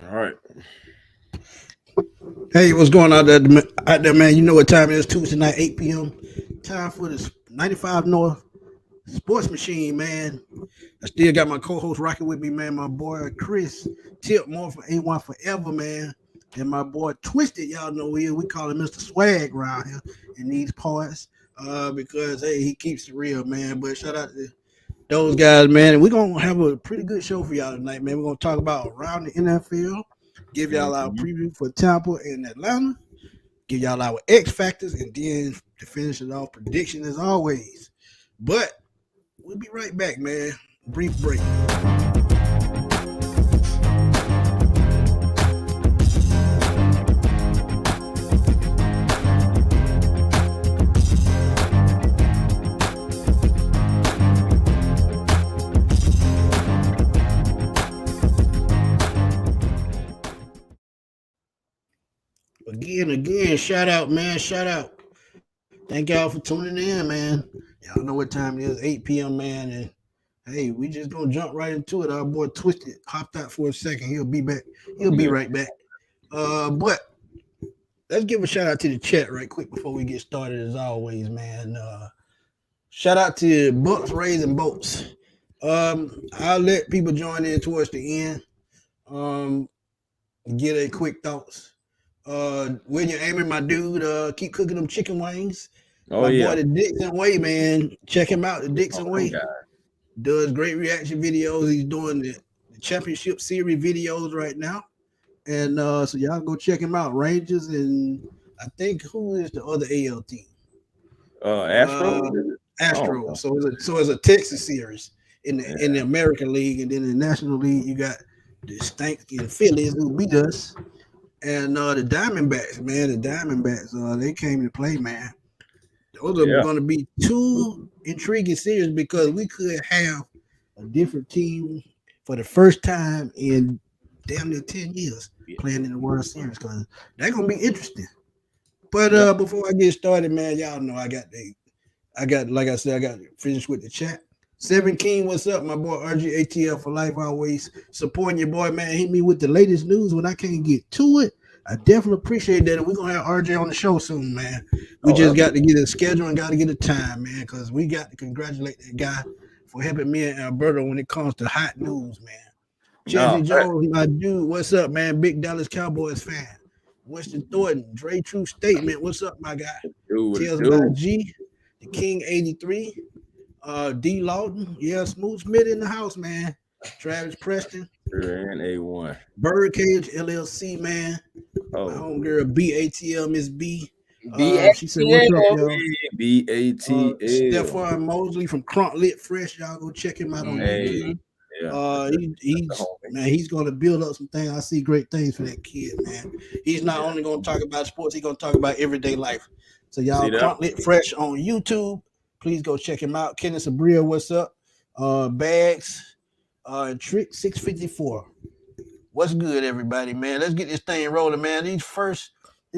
All right. Hey, what's going on out there, man? You know what time it is? Tuesday night, 8 p.m. Time for this 95 North Sports Machine, man. I still got my co-host rocking with me, man. My boy Chris Tip more for A1 Forever, man. And my boy Twisted, y'all know here. We call him Mr. Swag around here in these parts. Because hey, he keeps it real, man. But shout out to those guys, man. And we're gonna have a pretty good show for y'all tonight, man. We're gonna talk about around the NFL, give y'all our Mhm. preview for Tampa and Atlanta, give y'all our X factors, and then to finish it off, prediction as always. But we'll be right back, man. Brief break. Again, shout out, man. Shout out. Thank y'all for tuning in, man. Y'all know what time it is, 8 p.m., man. And hey, we just gonna jump right into it. Our boy Twisted hopped out for a second. He'll be back. He'll be Yeah. right back. But let's give a shout out to the chat right quick before we get started, as always, man. Shout out to Bucks Raising Boats. I'll let people join in towards the end. Um, get a quick thoughts. When you're aiming, my dude, keep cooking them chicken wings. Oh My boy, yeah. the Dixon Way, man. Check him out. The Oh, Dixon them Way guys. does great reaction videos. He's doing the championship series videos right now. And so y'all go check him out. Rangers and I think who is the other AL team? Astro. Uh, Oh Astros. no. So it's a Texas series in the Yeah. American League, and then in the National League you got the Stank and Phillies who beat us, and the Diamondbacks. Man, the Diamondbacks. They came to play, man. Those are Yeah. going to be two intriguing series because we could have a different team for the first time in damn near 10 years Yeah. playing in the World Series because they're going to be interesting. But Yeah. before I get started, man, y'all know I got like I said, I got to finish with the chat. Seven King, what's up, my boy RGATL for life, always supporting your boy, man. Hit me with the latest news when I can't get to it. I definitely appreciate that. And we're gonna have RJ on the show soon, man. We Oh, just that'll be got to get a schedule and got to get a time, man, because we got to congratulate that guy for helping me and Alberto when it comes to hot news, man. no. Chesney Jones, my dude, what's up, man? Big Dallas Cowboys fan. Winston Thornton, Dre True Statement, what's up, my guy? Do what it Tells about do. G, the King 83, D Lawton, yeah, Smooth Smith in the house, man. Travis Preston, And A1. Birdcage LLC, man. My Oh. homegirl BATL Miss B. She said, "What's up, BATL. y'all?" BATL. Stephon Mosley from Crunk Lit Fresh, y'all go check him out on Hey. YouTube. Yeah. That's the He's homie. man, he's gonna build up some things. I see great things for that kid, man. He's not Yeah. only gonna talk about sports, he's gonna talk about everyday life. So See y'all, that? Crunk Lit Fresh on YouTube. Please go check him out. Kenneth Sabria, what's up? Bags, Trick 654. What's good, everybody, man? Let's get this thing rolling, man. These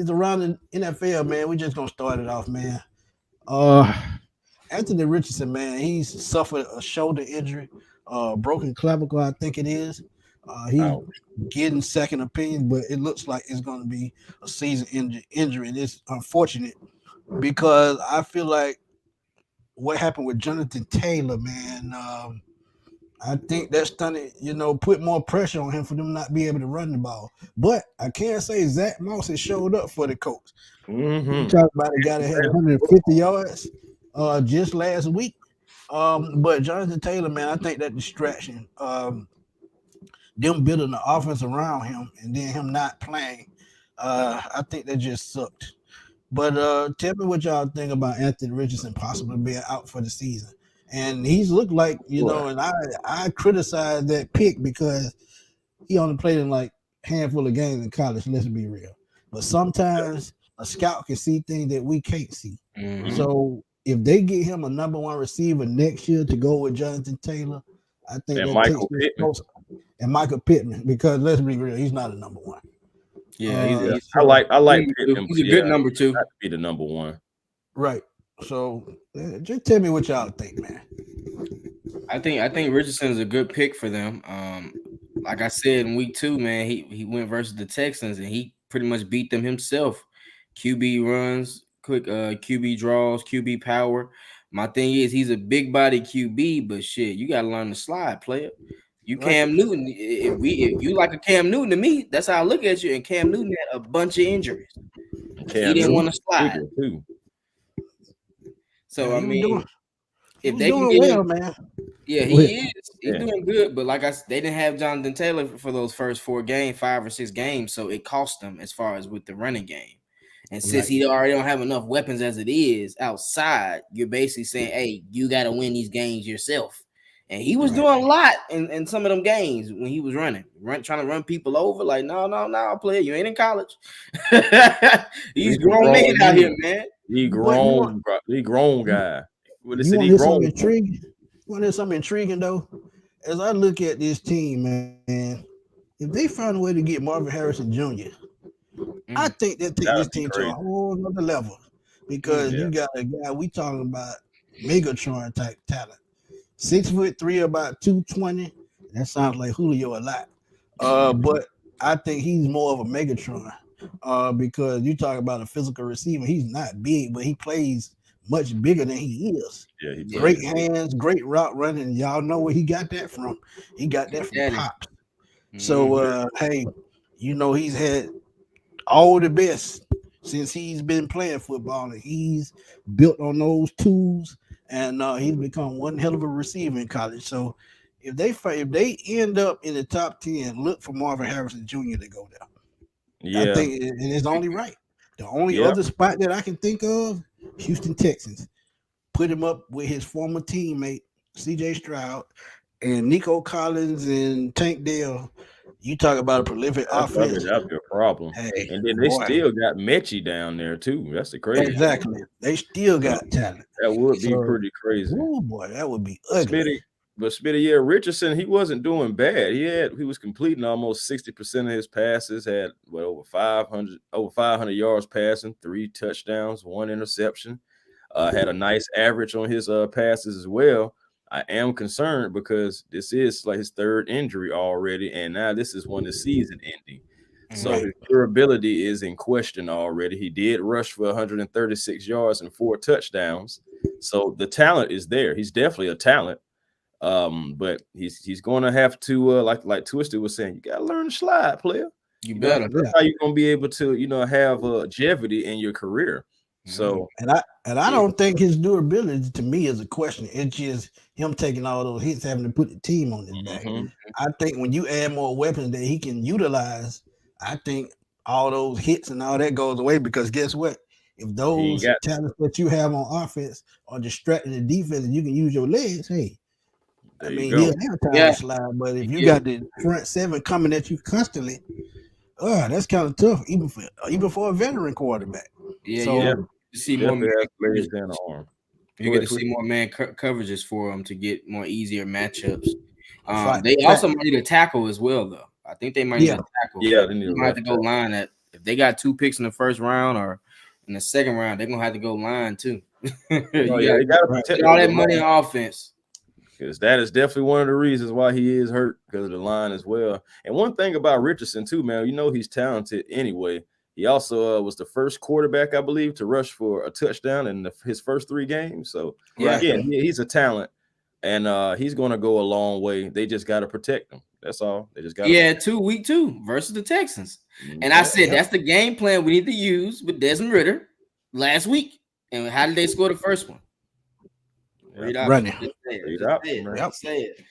around the NFL, man. We just gonna start it off, man. Uh, Anthony Richardson, man, he's suffered a shoulder injury, broken clavicle, I think it is. He's Ouch. getting second opinions, but it looks like it's going to be a season injury. And it's unfortunate because I feel like what happened with Jonathan Taylor, man. I think that's stunning, put more pressure on him for them not be able to run the ball. But I can't say Zach Moss has showed up for the Colts. You Mm-hmm. talk about a guy that had 150 yards just last week. But Jonathan Taylor, man, I think that distraction, them building the offense around him and then him not playing, I think that just sucked. But tell me what y'all think about Anthony Richardson possibly being out for the season. And he's looked like, Boy. and I criticize that pick because he only played in like a handful of games in college, let's be real. But sometimes a scout can see things that we can't see. Mm-hmm. So if they get him a number one receiver next year to go with Jonathan Taylor, I think And that takes Michael this Pittman. closer. And Michael Pittman, because let's be real, he's not a number one. Yeah, he's Yeah. he's I So like he's Pittman, he's but a yeah, good number not two. to be the number one. right. So just tell me what y'all think, man. I think Richardson is a good pick for them. like I said in week 2, man, he went versus the Texans and he pretty much beat them himself. QB runs, quick QB draws, QB power. My thing is he's a big body QB, but shit, you gotta learn to slide, player. You Cam Newton. If you like a Cam Newton to me, that's how I look at you. And Cam Newton had a bunch of injuries. He didn't want to slide. Too. So I mean, if they can get him, man. Yeah, he is. He's doing good. But like I said, they didn't have Jonathan Taylor for those first 5 or 6 games, so it cost them as far as with the running game. And since he already don't have enough weapons as it is outside, you're basically saying, hey, you got to win these games yourself. And he was doing a lot in some of them games when he was trying to run people over. Like, no, player, you ain't in college. He's grown man out here, man. He grown guy. You want to hear something intriguing? Want to hear something intriguing though? As I look at this team, man, if they find a way to get Marvin Harrison Jr., I think they'll take this team to a whole other level because you got a guy we talking about Megatron type talent. 6'3", about 220. That sounds like Julio a lot. But I think he's more of a Megatron because you talk about a physical receiver. He's not big, but he plays much bigger than he is. Yeah, great hands, great route running. Y'all know where he got that from. He got that from Pops. So, hey, he's had all the best since he's been playing football, and he's built on those tools. And he's become one hell of a receiver in college. So if they end up in the top 10, look for Marvin Harrison Jr. to go there. Yeah, I think it's only right. The only other spot that I can think of, Houston Texans, put him up with his former teammate C.J. Stroud and Nico Collins and Tank Dell. You talk about a prolific offense. That's your problem. Hey, and then they still got Mechie down there too. That's the crazy. Exactly. They still got talent. That would be pretty crazy. Oh boy, that would be ugly. Smitty, Richardson, he wasn't doing bad. He was completing almost 60% of his passes. Had over 500 yards passing, 3 touchdowns, 1 interception. Had a nice average on his passes as well. I am concerned because this is like his 3rd injury already, and now this is when the season ending. So his durability is in question already. He did rush for 136 yards and 4 touchdowns. So the talent is there. He's definitely a talent. But he's going to have to, like Twisted was saying, you got to learn to slide, player. You better. That's how you're going to be able to, have longevity in your career. So and I don't think his durability to me is a question. It's just him taking all those hits, having to put the team on his back. I think when you add more weapons that he can utilize, I think all those hits and all that goes away because guess what? If those talents that you have on offense are distracting the defense and you can use your legs, hey, he'll have time to slide. But if you got the front 7 coming at you constantly, that's kind of tough, even for a veteran quarterback. You see more legs than an arm. You got to see more man coverages for them to get more easier matchups. They also might need a tackle as well, though. I think they might need a tackle. Yeah, they might have to go line at if they got 2 picks in the first round or in the second round, they're gonna have to go line too. They got to protect all that money in offense. Because that is definitely one of the reasons why he is hurt because of the line as well. And one thing about Richardson too, man, he's talented anyway. He also was the first quarterback, I believe, to rush for a touchdown in his first 3 games. So again, he's a talent, and he's going to go a long way. They just got to protect him. That's all. They just got. Week 2 versus the Texans, and I said that's the game plan we need to use with Desmond Ridder last week. And how did they score the first one? Running. Say it.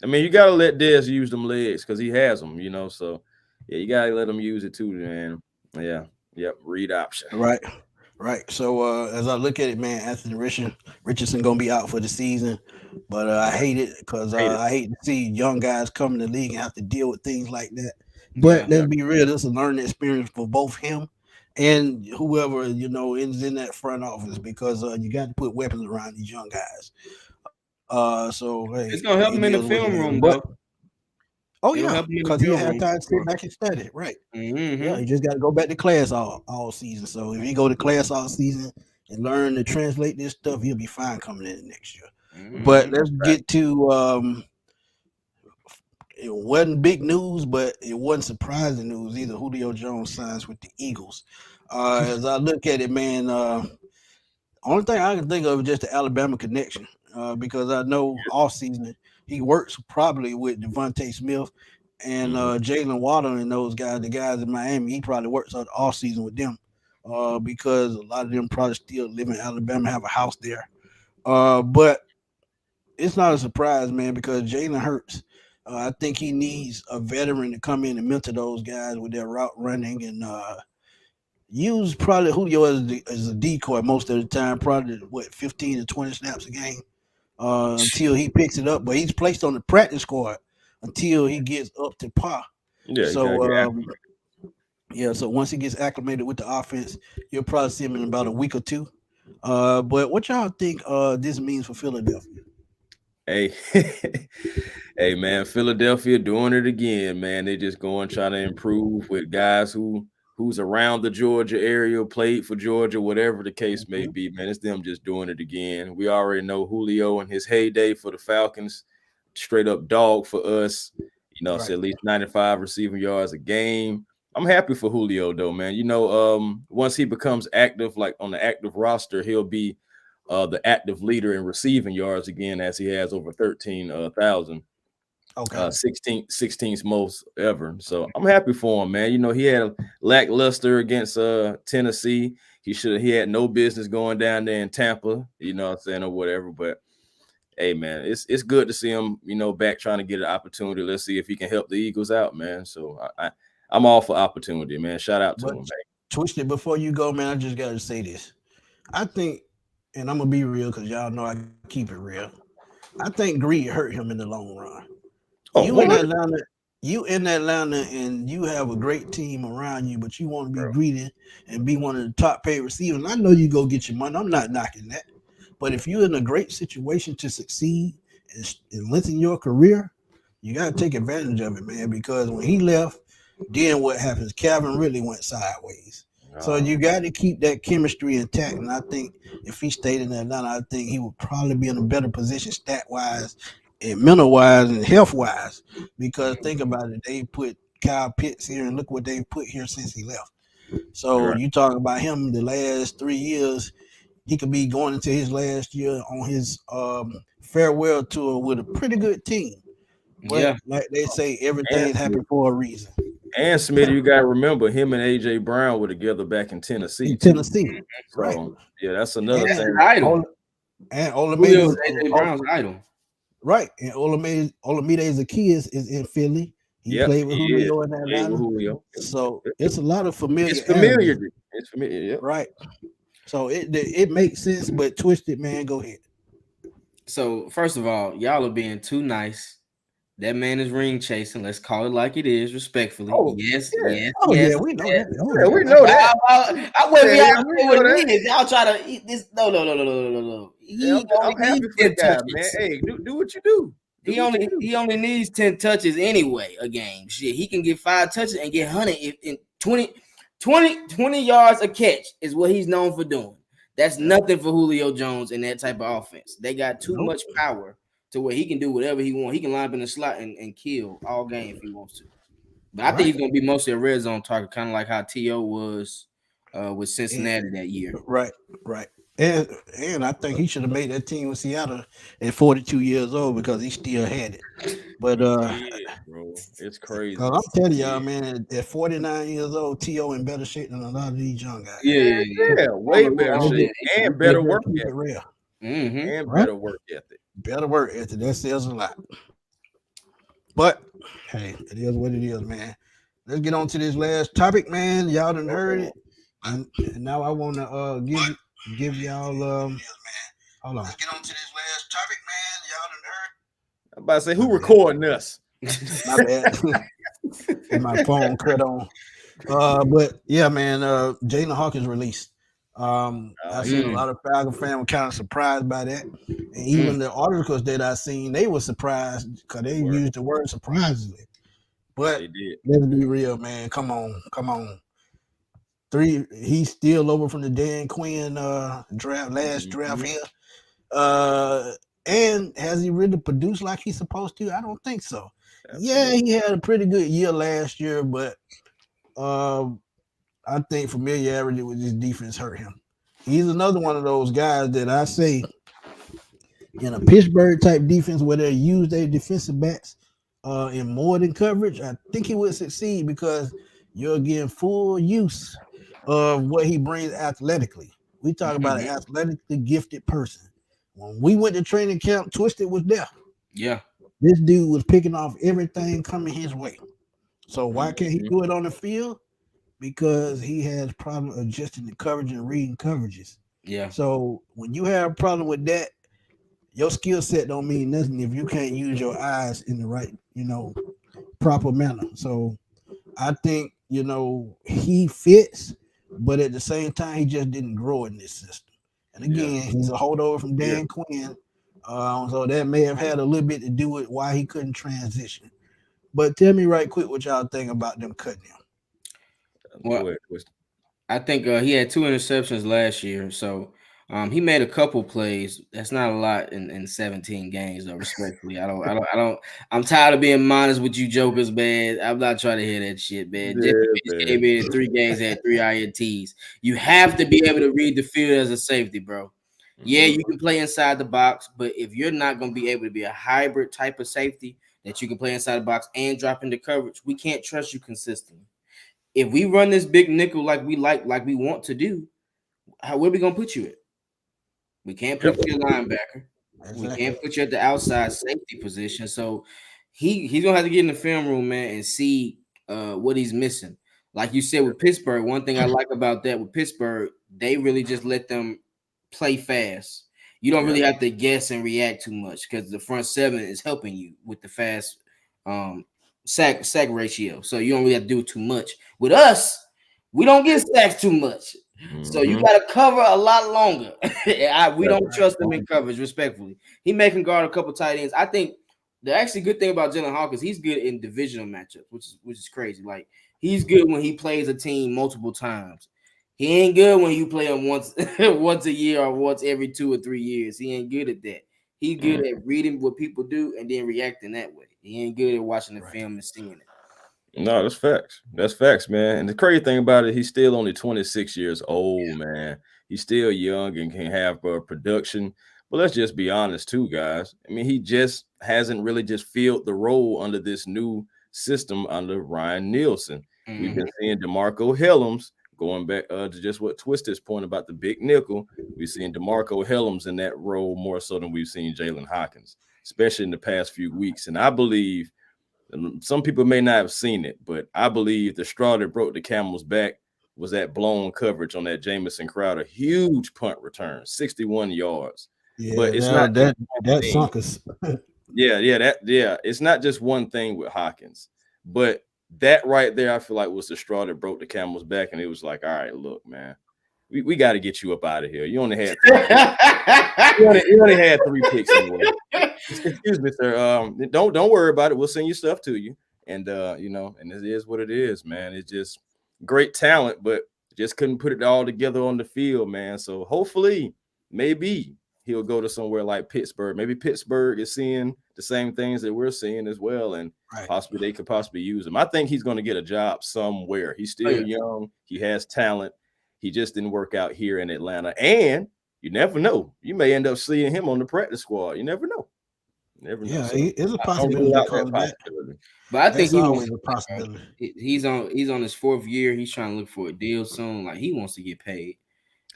I mean, you got to let Dez use them legs because he has them, So you got to let him use it too, man. Yeah. Yep. Read option. Right. So as I look at it, man, Anthony Richardson gonna be out for the season, but I hate it because I hate to see young guys come in the league and have to deal with things like that. But let's be real, this is a learning experience for both him and whoever is in that front office because you got to put weapons around these young guys. So hey, it's gonna help him in the film room, though. Oh yeah, because he'll have time to sit back and study, right? Yeah, you just got to go back to class all season. So if you go to class all season and learn to translate this stuff, he'll be fine coming in next year. But let's get to it wasn't big news, but it wasn't surprising news either. Julio Jones signs with the Eagles. As I look at it, man, only thing I can think of is just the Alabama connection, because I know all season he works probably with Devontae Smith and Jalen Waddle and those guys, the guys in Miami. He probably works all season with them, because a lot of them probably still live in Alabama, have a house there. But it's not a surprise, man, because Jalen Hurts. I think he needs a veteran to come in and mentor those guys with their route running and use probably Julio as a decoy most of the time, probably 15 to 20 snaps a game until he picks it up. But he's placed on the practice squad until he gets up to par. Yeah. So so once he gets acclimated with the offense, you'll probably see him in about a week or two. But what y'all think this means for Philadelphia? Hey, hey, man, Philadelphia doing it again, man. They just going trying to improve with guys who's around the Georgia area, played for Georgia, whatever the case may be, man. It's them just doing it again. We already know Julio in his heyday for the Falcons, straight up dog for us. You know, right. At least 95 receiving yards a game. I'm happy for Julio though, man. You know, once he becomes active, like on the active roster, he'll be the active leader in receiving yards again, as he has over 13,000. Okay. 16th most ever. So I'm happy for him, man. You know, he had a lackluster against Tennessee. He had no business going down there in Tampa, you know what I'm saying, or whatever. But hey, man, it's good to see him, you know, back trying to get an opportunity. Let's see if he can help the Eagles out, man. So I'm all for opportunity, man. Shout out to him, man. Twisted, before you go, man, I just got to say this. I think, and I'm going to be real because y'all know I keep it real. I think greed hurt him in the long run. Oh, you in Atlanta and you have a great team around you, but you want to be greedy and be one of the top paid receivers. I know you go get your money. I'm not knocking that. But if you're in a great situation to succeed and lengthen your career, you got to take advantage of it, man, because when he left, then what happens? Calvin really went sideways. So you got to keep that chemistry intact. And I think if he stayed in Atlanta, I think he would probably be in a better position stat-wise and mental-wise and health-wise. Because think about it, they put Kyle Pitts here, and look what they've put here since he left. So you talk about him the last 3 years, he could be going into his last year on his farewell tour with a pretty good team. But like they say, everything happened for a reason. And Smitty, you gotta remember him and AJ Brown were together back in Tennessee. So, right? Yeah, that's another thing. Idol. And Olamide AJ Brown's idol. Right, and Olamide Zaccheaus is in Philly. He played with Julio in Atlanta. So it's a lot of familiar. It's familiar. It's familiar. Yeah. Right. So it makes sense, but Twisted, man, go ahead. So first of all, y'all are being too nice. That man is ring chasing. Let's call it like it is, respectfully. Yes. We know that. We know that. I wouldn't be y'all try to eat this. No. I'm happy for the guy, man. Hey, do what you do. He only needs 10 touches anyway a game. Shit, he can get 5 touches and get 100 in 20 yards a catch is what he's known for doing. That's nothing for Julio Jones in that type of offense. They got too much power to where he can do whatever he wants. He can line up in the slot and kill all game if he wants to. But I think he's going to be mostly a red zone target, kind of like how T.O. was with Cincinnati that year. Right. And I think he should have made that team with Seattle at 42 years old because he still had it. But bro, it's crazy. I'm telling y'all, man, at 49 years old, T.O. in better shape than a lot of these young guys. Yeah, way better shape and better work ethic. And better work ethic. Better work ethic. That says a lot. But hey, it is what it is, man. Let's get on to this last topic, man. Y'all done heard it, and now I want to give y'all. Hold on. Let's get on to this last topic, man. Y'all done heard. I'm about to say, who recording us? My bad. And my phone cut on. But yeah, man. Jalen Hawkins released. I seen a lot of Falcon fans were kind of surprised by that, and even the articles that I seen, they were surprised because they used the word surprisingly. But let's be real, man. Come on. He's still over from the Dan Quinn last draft here. And has he really produced like he's supposed to? I don't think so. Yeah, he had a pretty good year last year, but I think familiarity with this defense hurt him. He's another one of those guys that I say in a Pittsburgh type defense where they use their defensive backs in more than coverage. I think he would succeed because you're getting full use of what he brings athletically. We talk about an athletically gifted person. When we went to training camp, Twisted was there. Yeah. This dude was picking off everything coming his way. So why can't he do it on the field? Because he has problems adjusting the coverage and reading coverages. Yeah. So when you have a problem with that, your skill set don't mean nothing if you can't use your eyes in the right, proper manner. So I think, he fits, but at the same time, he just didn't grow in this system. And again, he's a holdover from Dan Quinn. So that may have had a little bit to do with why he couldn't transition. But tell me right quick what y'all think about them cutting him. Well, I think he had 2 interceptions last year, so he made a couple plays. That's not a lot in 17 games, though. Respectfully, I'm tired of being honest with you, jokers, man. I'm not trying to hear that shit, man. Jeffy came in 3 games, had 3 INTs. You have to be able to read the field as a safety, bro. Yeah, you can play inside the box, but if you're not going to be able to be a hybrid type of safety that you can play inside the box and drop into coverage, we can't trust you consistently. If we run this big nickel like we want to do, where are we gonna put you at? We can't put you at linebacker. Exactly. We can't put you at the outside safety position. So he's gonna have to get in the film room, man, and see what he's missing. Like you said with Pittsburgh, one thing I like about that with Pittsburgh, they really just let them play fast. You don't really have to guess and react too much because the front 7 is helping you with the fast sack ratio. So you don't really have to do too much. With us, we don't get sacked too much. So you got to cover a lot longer. We don't trust him in coverage, respectfully. He may can guard a couple tight ends. I think the actually good thing about Jalen Hawkins, he's good in divisional matchups, which is crazy. Like he's good when he plays a team multiple times. He ain't good when you play him once a year or once every 2 or 3 years. He ain't good at that. He's good at reading what people do and then reacting that way. He ain't good at watching the film and seeing it. No, that's facts. That's facts, man. And the crazy thing about it, he's still only 26 years old, man. He's still young and can have production. But let's just be honest, too, guys. I mean, he just hasn't really just filled the role under this new system under Ryan Nielsen. We've been seeing DeMarco Hellams going back to just what Twisted's point about the big nickel. We've seen DeMarco Hellams in that role more so than we've seen Jalen Hawkins, especially in the past few weeks. And I believe some people may not have seen it, but I believe the straw that broke the camel's back was that blown coverage on that Jamison Crowder huge punt return, 61 yards. Yeah, but it's not that sunk us. It's not just one thing with Hawkins, but that right there, I feel like was the straw that broke the camel's back, and it was like, all right, look, man, we got to get you up out of here. You only had 3 picks. you only had 3 picks anyway. Excuse me, sir. Don't worry about it. We'll send your stuff to you. And and it is what it is, man. It's just great talent, but just couldn't put it all together on the field, man. So hopefully, maybe he'll go to somewhere like Pittsburgh. Maybe Pittsburgh is seeing the same things that we're seeing as well, and possibly they could possibly use him. I think he's going to get a job somewhere. He's still young. He has talent. He just didn't work out here in Atlanta. And you never know. You may end up seeing him on the practice squad. You never know. Yeah, it's a possibility. But I think always a possibility. He's on his 4th year. He's trying to look for a deal soon. Like he wants to get paid.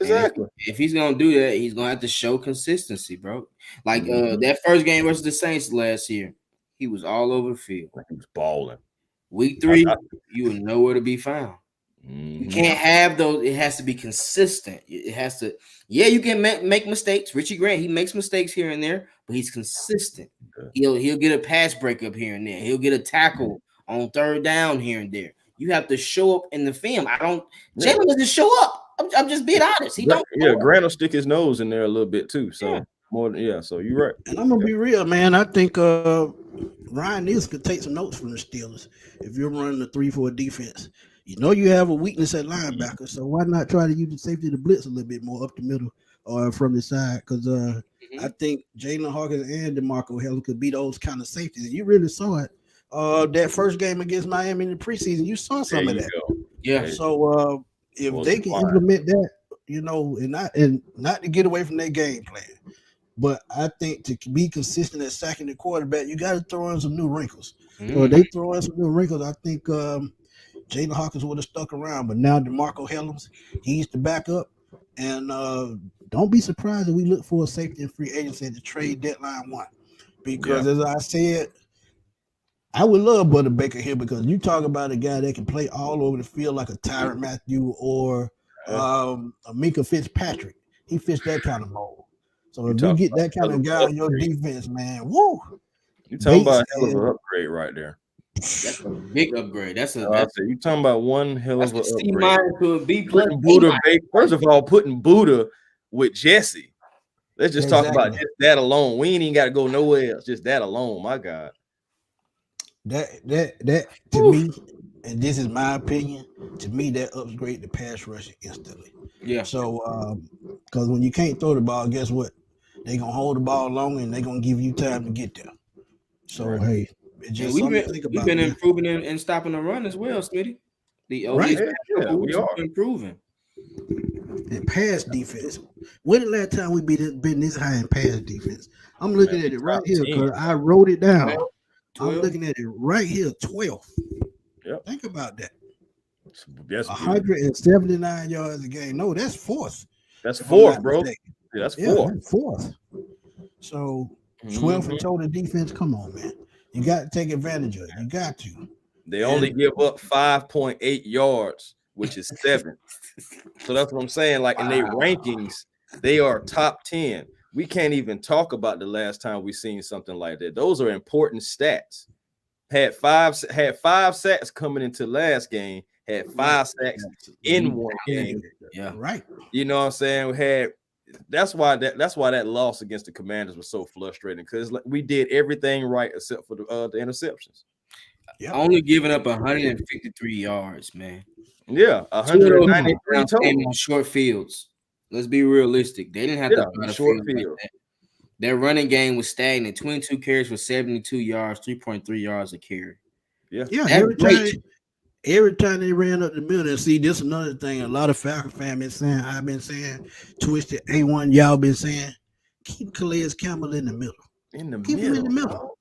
Exactly. If he's gonna do that, he's gonna have to show consistency, bro. Like that first game versus the Saints last year, he was all over the field. He was balling. Week 3, you were nowhere to be found. You can't have those. It has to be consistent. It has to. Yeah, you can make mistakes. Richie Grant, he makes mistakes here and there, but he's consistent. He'll get a pass breakup here and there. He'll get a tackle on 3rd down here and there. You have to show up in the film. Jalen doesn't show up. I'm just being honest. He don't. Yeah, Grant will stick his nose in there a little bit too. So so you're right. And I'm gonna be real, man. I think Ryan Nielsen could take some notes from the Steelers if you're running the 3-4 defense. You know you have a weakness at linebacker, so why not try to use the safety to blitz a little bit more up the middle or from the side? Because I think Jalen Hawkins and DeMarco Hellams could be those kind of safeties. And you really saw it that first game against Miami in the preseason, you saw some of that. Go. Yeah. So if they can implement that, and not to get away from their game plan, but I think to be consistent at sacking the quarterback, you got to throw in some new wrinkles. So if they throw in some new wrinkles, I think Jalen Hawkins would have stuck around. But now DeMarco Hellams, he's the backup. And don't be surprised if we look for a safety and free agency at the trade deadline 1. Because as I said, I would love Butter Baker here because you talk about a guy that can play all over the field like a Tyrann Mathieu or a Minka Fitzpatrick. He fits that kind of mold. So if you get that kind of guy on your defense, man, woo! You talking about a hell of an upgrade right there. That's a big upgrade. You talking about one hell of an upgrade. Putting First of all, putting Buddha with Jesse. Let's just talk about just that alone. We ain't even got to go nowhere else. Just that alone, my God. That to me, and this is my opinion, to me that upgrade the pass rush instantly. Yeah. So because when you can't throw the ball, guess what? They're gonna hold the ball long and they're gonna give you time to get there. So hey, it's just we've been improving in stopping the run as well, Smitty. We are improving. And pass defense. When the last time we been this high in pass defense? I'm looking at it right here because I wrote it down. 12. I'm looking at it right here, 12. Yep. Think about that. That's 179 yards a game. No, that's fourth. That's fourth, bro. Yeah, that's fourth. That's fourth. So 12 in total defense. Come on, man. You got to take advantage of it. You got to. They only give up 5.8 yards, which is 7. So that's what I'm saying. Like in their rankings, they are top 10. We can't even talk about the last time we seen something like that. Those are important stats. Had five sacks coming into last game. Had 5 sacks in one game. Yeah, right. You know what I'm saying? That's why that loss against the Commanders was so frustrating because we did everything right except for the interceptions. Yeah, only giving up 153 yards, man. Yeah, 193 total on short fields. Let's be realistic. They didn't have to run a short field. Like that. Their running game was stagnant. 22 carries for 72 yards, 3.3 yards a carry. Yeah. Every time they ran up the middle, and see, this is another thing. A lot of Falcon fans been saying. I've been saying, Twisted A1. Y'all been saying, keep Calais Campbell in the middle. Keep him in the middle.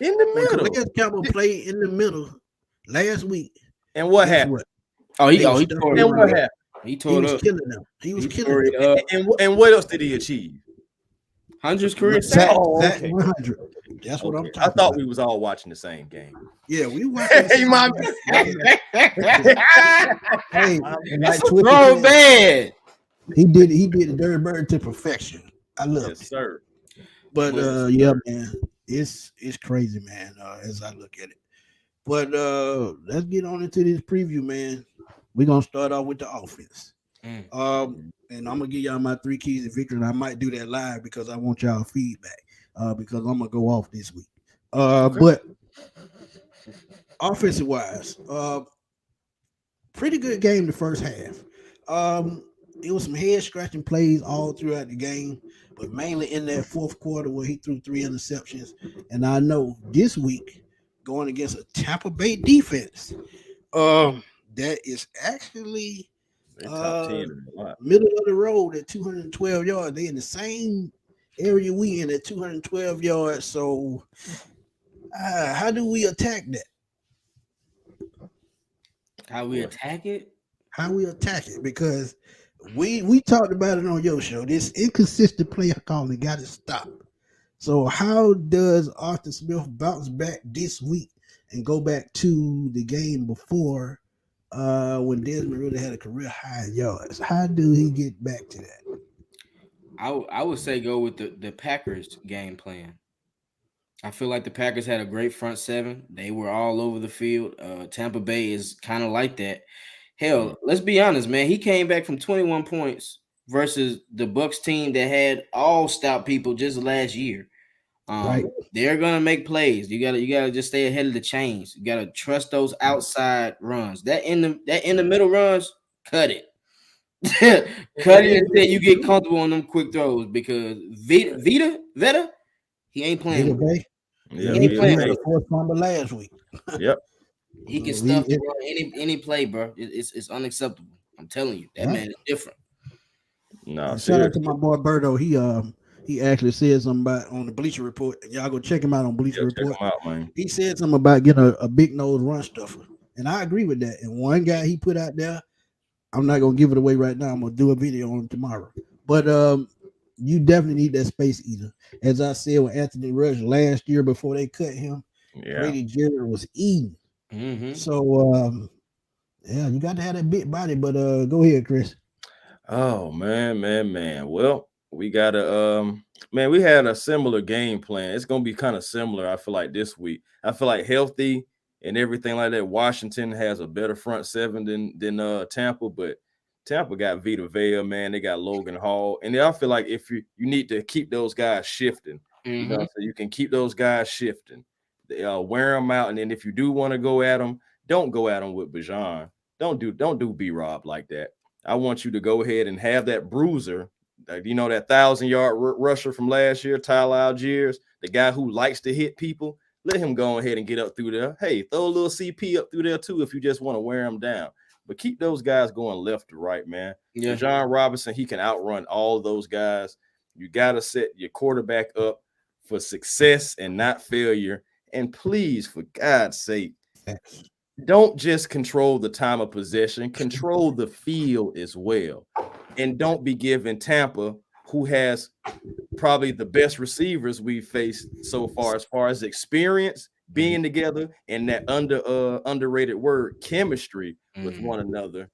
When Calais Campbell played in the middle last week. And what happened? He tore it. And what happened? He was killing them. He was killing them. And what else did he achieve? 100 career sacks. 100. That's what I'm talking about. I thought we was all watching the same game. Yeah, we watching. Hey, mom. Bro, bad. He did the dirty bird to perfection. I love it, sir. But yeah, man, it's crazy, man. As I look at it. But let's get on into this preview, man. We're gonna start off with the offense. And I'm gonna give y'all my 3 keys to victory, and I might do that live because I want y'all feedback. Because I'm gonna go off this week. But offensive wise, pretty good game the first half. It was some head scratching plays all throughout the game, but mainly in that fourth quarter where he threw 3 interceptions. And I know this week going against a Tampa Bay defense, that is actually middle of the road at 212 yards. They in the same area we in at 212 yards. So how do we attack that? How we attack it? Because we talked about it on your show. This inconsistent play calling got to stop. So how does Arthur Smith bounce back this week and go back to the game before when Desmond really had a career high in yards? How do he get back to that? I would say go with the Packers game plan. I feel like the Packers had a great front seven. They were all over the field. Tampa Bay is kind of like that. Hell, let's be honest, man. He came back from 21 points versus the Bucs team that had all stout people just last year. Right. They're gonna make plays. You gotta just stay ahead of the chains. You gotta trust those outside runs. That in the middle runs, cut it. Cut it until you get comfortable on them quick throws because Veta, he ain't playing. Yeah, he had a fourth fumble last week. Yep. He can stuff the run any play, bro. It's unacceptable. I'm telling you, that man is different. No, shout out to my boy Berto. He actually said something about on the Bleacher Report. Y'all go check him out on Bleacher Report. Check him out, man. He said something about getting a big nose run stuffer, and I agree with that. And one guy he put out there, I'm not gonna give it away right now. I'm gonna do a video on him tomorrow. But you definitely need that space eater. As I said with Anthony Rush last year before they cut him, Grady Jarrett was eating. Mm-hmm. So yeah, you got to have that big body. But go ahead, Chris. Oh man. Well, we gotta man, we had a similar game plan. It's gonna be kind of similar. I feel like this week. I feel like healthy and everything like that. Washington has a better front seven than Tampa, but Tampa got Vita Vea, man. They got Logan Hall, and I feel like if you need to keep those guys shifting, you know, so you can keep those guys shifting. Wear them out, and then if you do want to go at them, don't go at them with Bijan. Don't do B-Rob like that. I want you to go ahead and have that bruiser, you know, that 1,000-yard rusher from last year, Tyler Algiers, the guy who likes to hit people. Let him go ahead and get up through there. Hey, throw a little CP up through there too if you just want to wear them down. But keep those guys going left to right, man. Yeah. John Robinson, he can outrun all of those guys. You got to set your quarterback up for success and not failure. And please, for God's sake, don't just control the time of possession, control the field as well. And don't be giving Tampa, who has probably the best receivers we've faced so far as experience, being together, and that underrated word, chemistry with one another.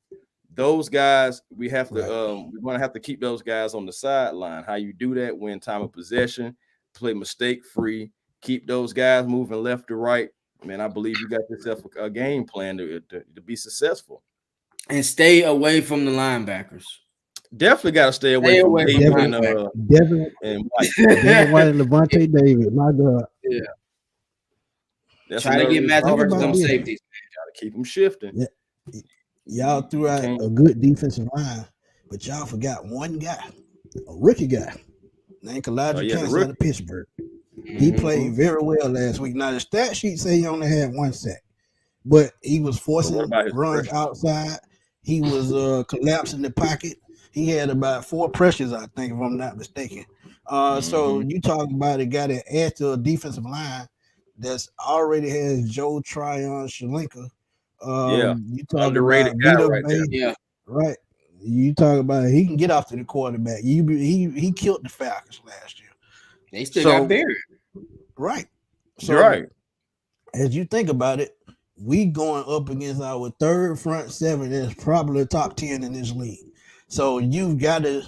Those guys, we're gonna have to keep those guys on the sideline. How you do that? Win time of possession, play mistake free, keep those guys moving left to right. Man, I believe you got yourself a game plan to be successful. And stay away from the linebackers. Definitely got to stay away from Devin White and Levante David. My God. Yeah. Try to get matchup versus them safeties. Got to keep them shifting. Yeah. Y'all threw out a good defensive line, but y'all forgot one guy, a rookie guy named Kalijah Kancey out of Pittsburgh. He played very well last week. Now the stat sheet say he only had 1 sack, but he was forcing runs outside. He was collapsing the pocket. He had about 4 pressures, I think, if I'm not mistaken. So you talk about a guy that adds to a defensive line that's already has Joe Tryon Shalinka. You talk underrated about guy right there. Yeah, right. You talk about he can get off to the quarterback. He killed the Falcons last year. They still got buried. Right. So as you think about it, we going up against our third front seven that's probably top 10 in this league. So you've got to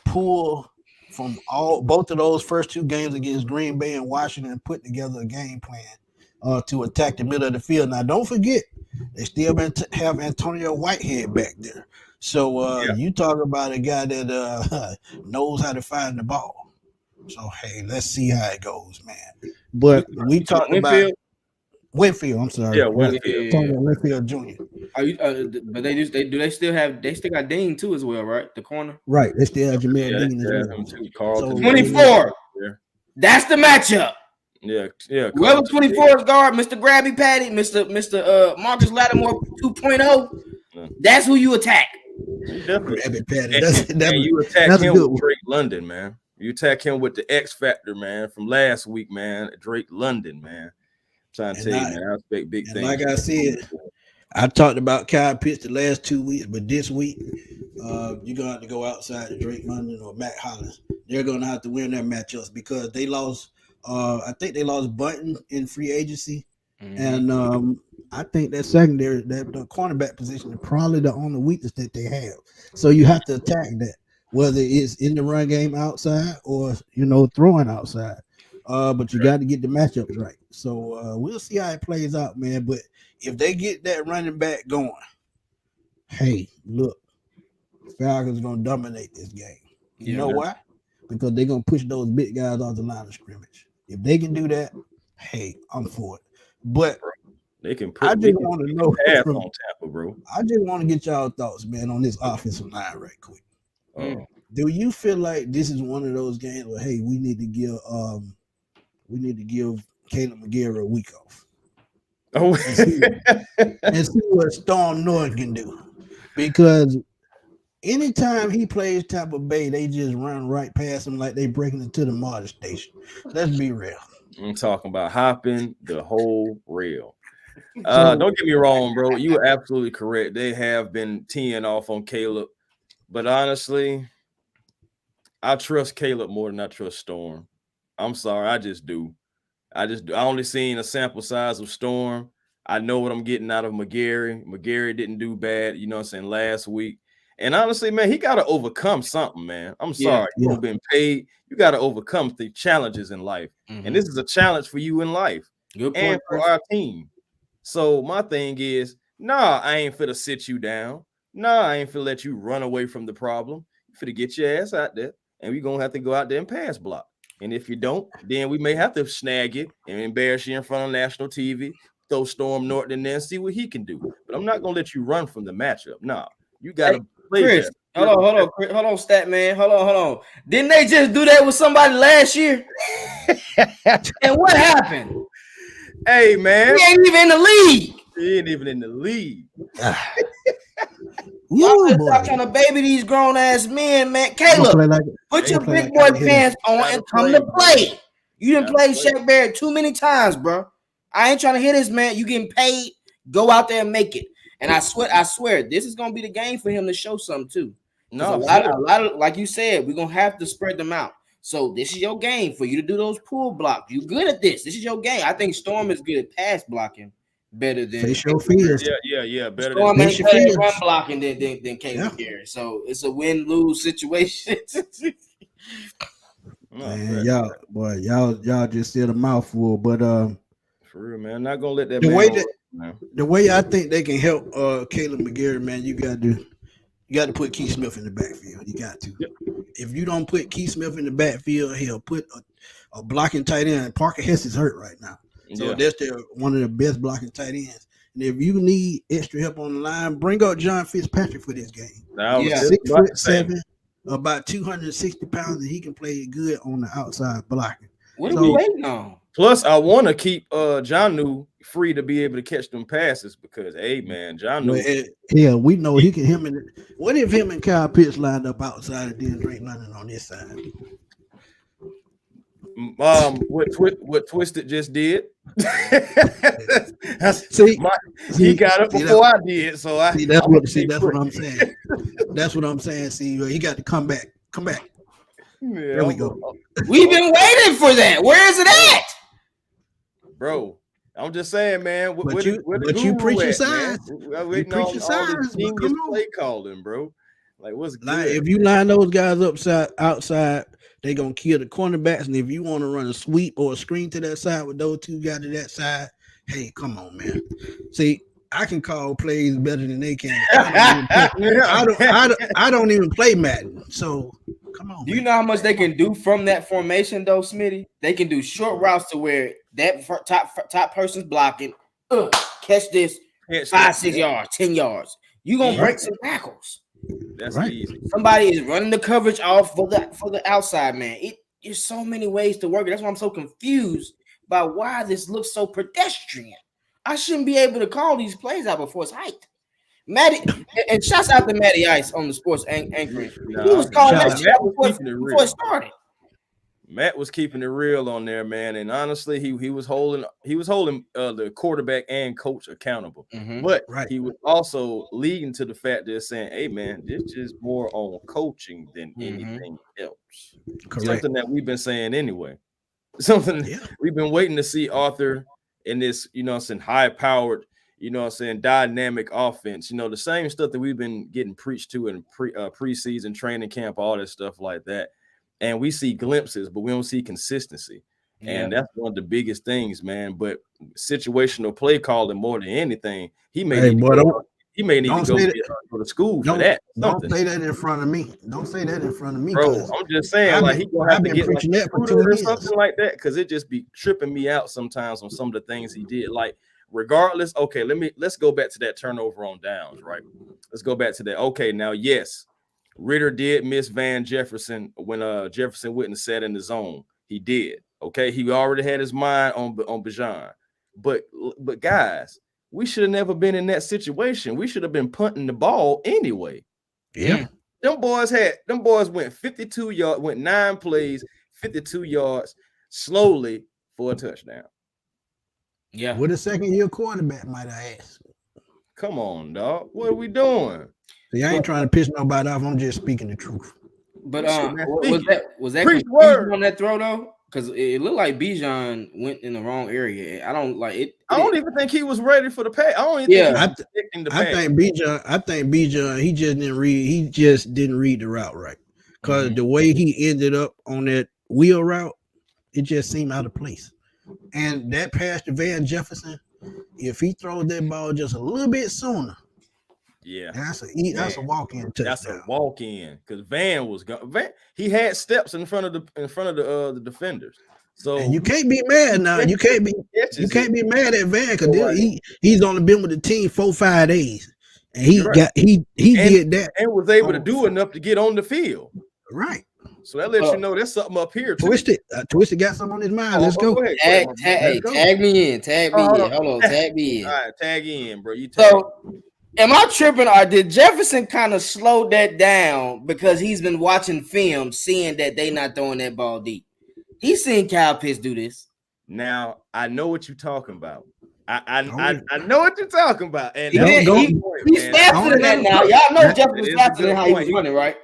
pull from both of those first 2 games against Green Bay and Washington and put together a game plan to attack the middle of the field. Now, don't forget, they still have Antonio Whitehead back there. So you talk about a guy that knows how to find the ball. So, hey, let's see how it goes, man. But we talked about Winfield. I'm sorry. Yeah, Winfield. Talking about Winfield Jr. Are you? But they still have Dean too as well, right? The corner. Right. They still have Jameer Dean as well. So 24. That's the matchup. Yeah. Whoever 24 is guard, Mr. Grabby Patty, Mr. Marcus Lattimore 2.0. That's who you attack. Grabby Patty. You attack him with Drake London, man. You attack him with the X Factor, man, from last week, man. Drake London, man. I'm trying to tell you, man, I expect big things. Like I said, I talked about Kyle Pitts the last 2 weeks, but this week, you're going to have to go outside to Drake London or Matt Hollins. They're going to have to win their matchups because they lost, I think they lost Button in free agency. And I think that secondary, the cornerback position is probably the only weakness that they have. So you have to attack that, whether it's in the run game outside or, throwing outside. But you got to get the matchups right. So we'll see how it plays out, man. But if they get that running back going, hey, look, Falcons are going to dominate this game. You know why? Because they're going to push those big guys off the line of scrimmage. If they can do that, hey, I'm for it. But they can put I just want to know on Tampa, bro. I just want to get y'all thoughts, man, on this offensive line right quick. Do you feel like this is one of those games where, hey, we need to give Caleb McGarry a week off. Oh, and see what Storm North can do. Because anytime he plays Tampa Bay, they just run right past him like they breaking into the MARTA station. Let's be real. I'm talking about hopping the whole rail. Don't get me wrong, bro. You are absolutely correct. They have been teeing off on Caleb. But honestly, I trust Caleb more than I trust Storm. I'm sorry. I just do. I only seen a sample size of Storm. I know what I'm getting out of McGarry. McGarry didn't do bad, you know what I'm saying, last week. And honestly, man, he got to overcome something, man. I'm sorry. You've been paid. You got to overcome the challenges in life. And this is a challenge for you in life. Good point, and for our team. So my thing is, nah, I ain't finna sit you down. Nah, I ain't finna let you run away from the problem. You finna get your ass out there, and we're gonna have to go out there and pass block. And if you don't, then we may have to snag you and embarrass you in front of national TV, throw Storm Norton in there and see what he can do. But I'm not gonna let you run from the matchup. Nah, you gotta play Chris, that. Hold on, stat man. Hold on. Didn't they just do that with somebody last year? And what happened? Hey, man. He ain't even in the league. He ain't even in the league. Y'all stop trying to baby these grown ass men, man. Caleb, put your big boy pants on and come to play. You didn't play Shaq Barrett too many times, bro. I ain't trying to hear this, man. You getting paid? Go out there and make it. And I swear, this is gonna be the game for him to show something too. No, a lot of, like you said, we're gonna have to spread them out. So this is your game for you to do those pull blocks. You good at this. This is your game. I think Storm is good at pass blocking better than facial fears. Yeah. Better Storm than ain't run blocking than Caleb McGarry. So it's a win-lose situation. Man, y'all just said a mouthful, but for real, man. I'm not gonna let that the way I think they can help Caleb McGarry, man, you got to put Keith Smith in the backfield. You got to. Yep. If you don't put Keith Smith in the backfield, he'll put a blocking tight end. Parker Hess is hurt right now. So that's one of the best blocking tight ends. And if you need extra help on the line, bring up John Fitzpatrick for this game. 6'7", about 260 pounds, and he can play good on the outside blocking. What are we waiting on? Plus, I want to keep Jonnu free to be able to catch them passes because, hey, man, Jonnu. Yeah, we know he can. What if him and Kyle Pitts lined up outside and then Drake London on this side? What Twisted just did. He got up before I did, so that's what I'm saying. That's what I'm saying. See, he got to come back. Yeah, there we go. We've been waiting for that. Where is it at, bro? I'm just saying, man. But you preaching signs. You preaching signs. Genius play calling, bro. Like, what's good? If you line those guys outside, they gonna kill the cornerbacks. And if you want to run a sweep or a screen to that side with those two guys to that side, hey, come on, man. See, I can call plays better than they can. I don't even play Madden, so come on. Do you know how much they can do from that formation, though, Smitty? They can do short routes to where that top person's blocking. Catch this 5-6 yards, 10 yards. You gonna break some tackles. That's easy. Somebody is running the coverage off for the outside, man. There's so many ways to work it. That's why I'm so confused by why this looks so pedestrian. I shouldn't be able to call these plays out before it's hyped. Matty, and shouts out to Matty Ice on the sports anchoring. He was calling that shit before it started. Matt was keeping it real on there, man. And honestly, he was holding the quarterback and coach accountable. But he was also leading to the fact that saying, hey, man, this is more on coaching than anything else. Correct. Something that we've been saying anyway. Something we've been waiting to see Arthur in this, high-powered, dynamic offense. The same stuff that we've been getting preached to in preseason training camp, all that stuff like that. And we see glimpses, but we don't see consistency. And that's one of the biggest things, man. But situational play calling more than anything, he may need to go to school for that. Don't say that in front of me. Don't say that in front of me. Bro, I'm just saying, he gonna have to get or something like that, because it just be tripping me out sometimes on some of the things he did. Like, regardless, okay, let's go back to that turnover on downs, right? Let's go back to that. Okay, now, yes, Ritter did miss Van Jefferson when Jefferson went and sat in the zone. He did. Okay, he already had his mind on Bijan. But guys, we should have never been in that situation. We should have been punting the ball anyway. Yeah. Them boys went 52 yards, went 9 plays, 52 yards slowly for a touchdown. Yeah. What a second-year quarterback, might I ask? Come on, dog. What are we doing? See, I ain't trying to piss nobody off. I'm just speaking the truth. But was that Preach word on that throw though? Because it looked like Bijan went in the wrong area. I don't like it. I don't even think he was ready for the pass. I don't even think he was expecting the pass. I think Bijan, he just didn't read the route right. Because the way he ended up on that wheel route, it just seemed out of place. And that pass to Van Jefferson, if he throws that ball just a little bit sooner, that's a walk-in touchdown. That's a walk-in because Van was gone. He had steps in front of the defenders. So and you can't be mad now. You can't be mad at Van because he's only been with the team 4-5 days, and he did that and was able to do enough to get on the field. Right. So that lets you know there's something up here. Twisted got something on his mind. Let's go. Tag me in. Hold on. Tag me in. All right, tag in, bro. Am I tripping, or did Jefferson kind of slow that down because he's been watching film, seeing that they not throwing that ball deep? He's seen Kyle Pitts do this. Now I know what you're talking about. I know what you're talking about. And he's faster than that now. Y'all know Jefferson's faster than how he was running, right?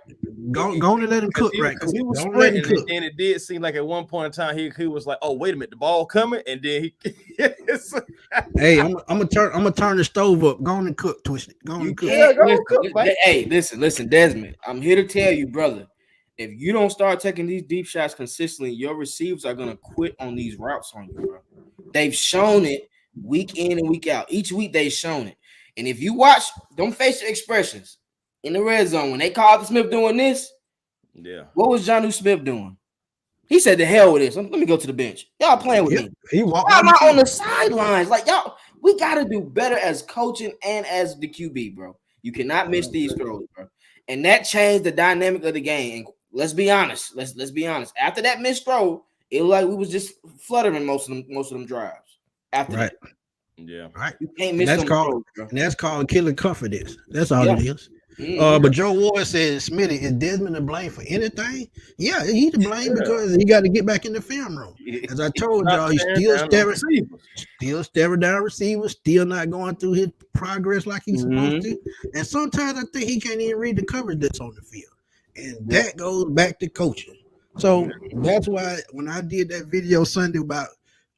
Go on and let him cook, right? Because he was sprinting, and it did seem like at one point in time he was like, "Oh, wait a minute, the ball coming," and then he. Hey, I'm gonna turn the stove up. Go on and cook, Twisted. Go on and cook. Hey, listen, Desmond. I'm here to tell you, brother. If you don't start taking these deep shots consistently, your receivers are gonna quit on these routes on you, bro. They've shown it week in and week out. Each week they've shown it. And if you watch, don't facial expressions in the red zone when they called Smith doing this. Yeah. What was Jonnu Smith doing? He said, "The hell with this. Let me go to the bench. Y'all playing with me. He walked. Why am I on the sidelines? Like y'all, we gotta do better as coaching and as the QB, bro. You cannot miss these throws, bro. And that changed the dynamic of the game. And let's be honest. Let's be honest. After that missed throw, it looked like we was just fluttering most of them drives. After that. Yeah. Right. You can't miss them throws, bro. And that's called killing confidence. That's all it is. But Joe Ward says, Smitty, is Desmond to blame for anything? Yeah, he's to blame because he got to get back in the film room. As I told y'all, he's still staring down receivers, still not going through his progress like he's supposed to. And sometimes I think he can't even read the coverage that's on the field. And that goes back to coaching. So that's why when I did that video Sunday about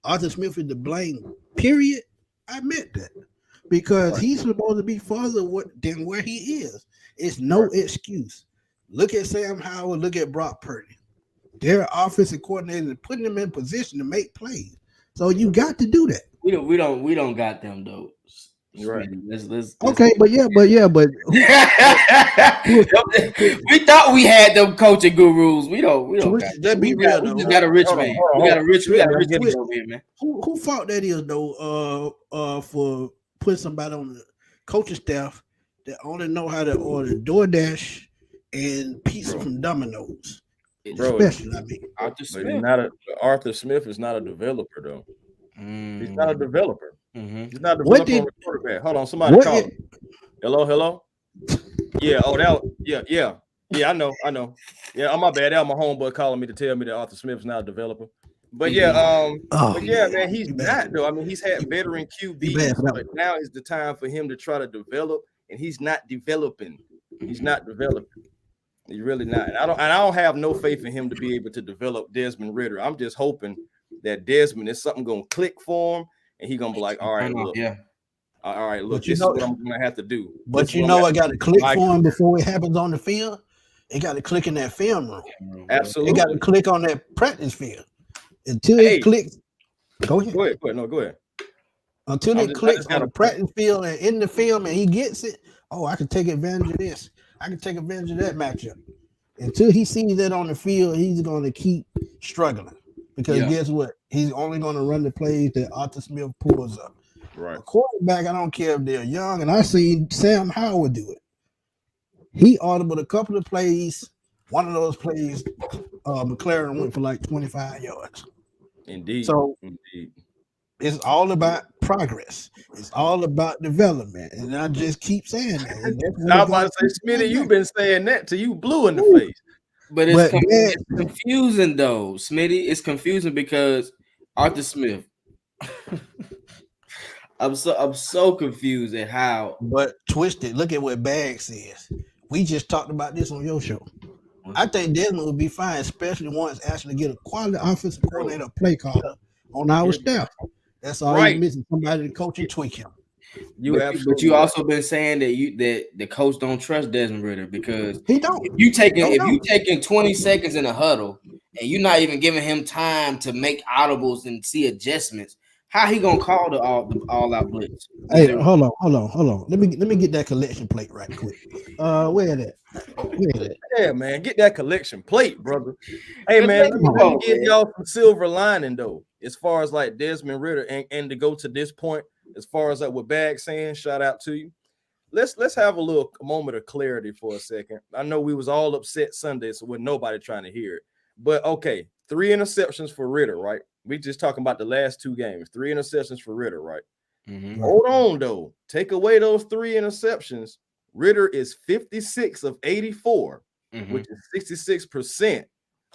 Arthur Smith is to blame, period, I meant that. Because he's supposed to be farther than where he is. It's no excuse. Look at Sam Howard. Look at Brock Purdy. Their offensive coordinators putting them in position to make plays. So you got to do that. We don't got them though. Right. Let's okay, but we thought we had them coaching gurus. We don't. That be real. We just got a rich man. We got a rich man over here, man. Who fault that is though? For putting somebody on the coaching staff that only know how to order DoorDash and pizza from Domino's. Especially, I mean, Arthur Smith is not a developer though. He's not a developer. He's not a developer on the quarterback. Hold on, somebody call me. Hello. Yeah. I know. Yeah, on my bad. That was my homeboy calling me to tell me that Arthur Smith is not a developer. But man, he's not though. I mean, he's had veteran QBs, but now is the time for him to try to develop, and he's not developing. He's not developing. He's really not. And I don't have no faith in him to be able to develop Desmond Ridder. I'm just hoping that Desmond is something gonna click for him, and he's gonna be like, all right, look, this is what I'm gonna have to do. But I got to click for him before it happens on the field. It got to click in that film room. Absolutely, it got to click on that practice field. Until it clicks, go ahead. No, go ahead. Until it clicks on the practice field and in the film, and he gets it. Oh, I can take advantage of this. I can take advantage of that matchup. Until he sees that on the field, he's going to keep struggling because guess what? He's only going to run the plays that Arthur Smith pulls up. Right. A quarterback, I don't care if they're young, and I seen Sam Howard do it. He audibled a couple of plays. One of those plays, McLaren went for like 25 yards. Indeed. So Indeed. it's all about progress. It's all about development. And I just keep saying that. And that's what I was about to say, Smitty, you've been saying that till you blue in the face. But it's confusing though, Smitty. It's confusing because Arthur Smith. I'm so confused at how. But twisted. Look at what Bag says. We just talked about this on your show. I think Desmond would be fine, especially once actually get a quality offensive coordinator, play caller on our staff. That's all he's missing. Somebody to coach and tweak him. But you also been saying that the coach don't trust Desmond Ridder because he don't. If you taking 20 seconds in a huddle and you're not even giving him time to make audibles and see adjustments, how he gonna call the all out blitz? Hey, hold on. Let me get that collection plate right quick. Where is it? Yeah, man, get that collection plate, brother. Hey, man, let me give y'all some silver lining though, as far as like Desmond Ridder and to go to this point. As far as like what Bag saying, shout out to you. Let's have a moment of clarity for a second. I know we was all upset Sunday, so with nobody trying to hear it. But okay, 3 interceptions for Ridder, right? We just talking about the last 2 games. 3 interceptions for Ridder, right? Mm-hmm. Hold on though. Take away those 3 interceptions. Ridder is 56 of 84, which is 66%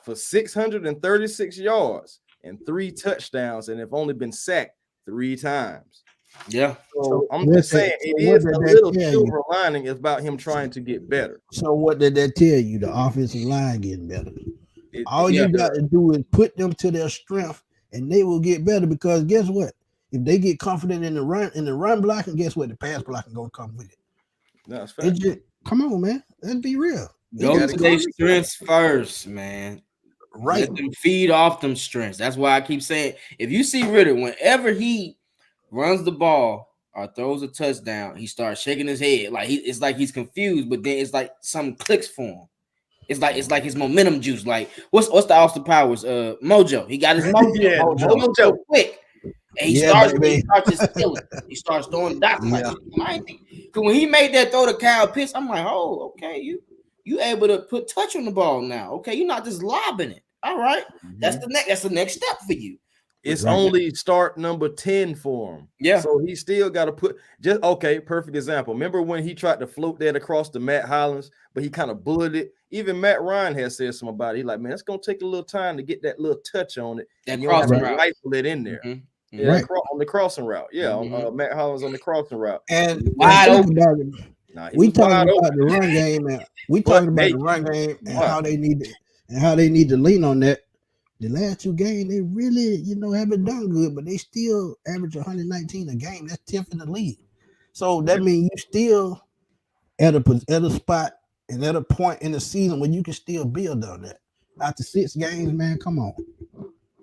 for 636 yards and 3 touchdowns, and have only been sacked 3 times. Yeah. So I'm just saying it is a little silver lining about him trying to get better. So what did that tell you? The offensive line getting better. All you got to do is put them to their strength, and they will get better. Because guess what? If they get confident in the run blocking, guess what? The pass blocking gonna come with it. That's fact. Come on, man. Let's be real. Go to their strengths first, man. Right. Let them feed off them strengths. That's why I keep saying, if you see Ridder, whenever he runs the ball or throws a touchdown, he starts shaking his head like it's like he's confused, but then it's like something clicks for him. It's like his momentum juice. Like what's the Austin Powers? Mojo. He got his mojo. Mojo quick. And he starts just killing. He starts throwing dots. Because when he made that throw to Kyle Pitts, I'm like, oh, okay, you able to put touch on the ball now. Okay, you're not just lobbing it. All right. That's the next step for you. It's only start number 10 for him. Yeah. So he still got to put perfect example. Remember when he tried to float that across to Matt Hollins, but he kind of bullied it. Even Matt Ryan has said something about it. He's like, man, it's gonna take a little time to get that little touch on it. That crossing route. Rifle it in there. Yeah, on the crossing route. Yeah, on Matt Hollins on the crossing route. And we talking about the run game, and we talking about the run game and how they need to lean on that. The last 2 games, they really, haven't done good, but they still average 119 a game. That's 10th in the league. So that means you still at a spot and at a point in the season where you can still build on that. After 6 games, man, come on.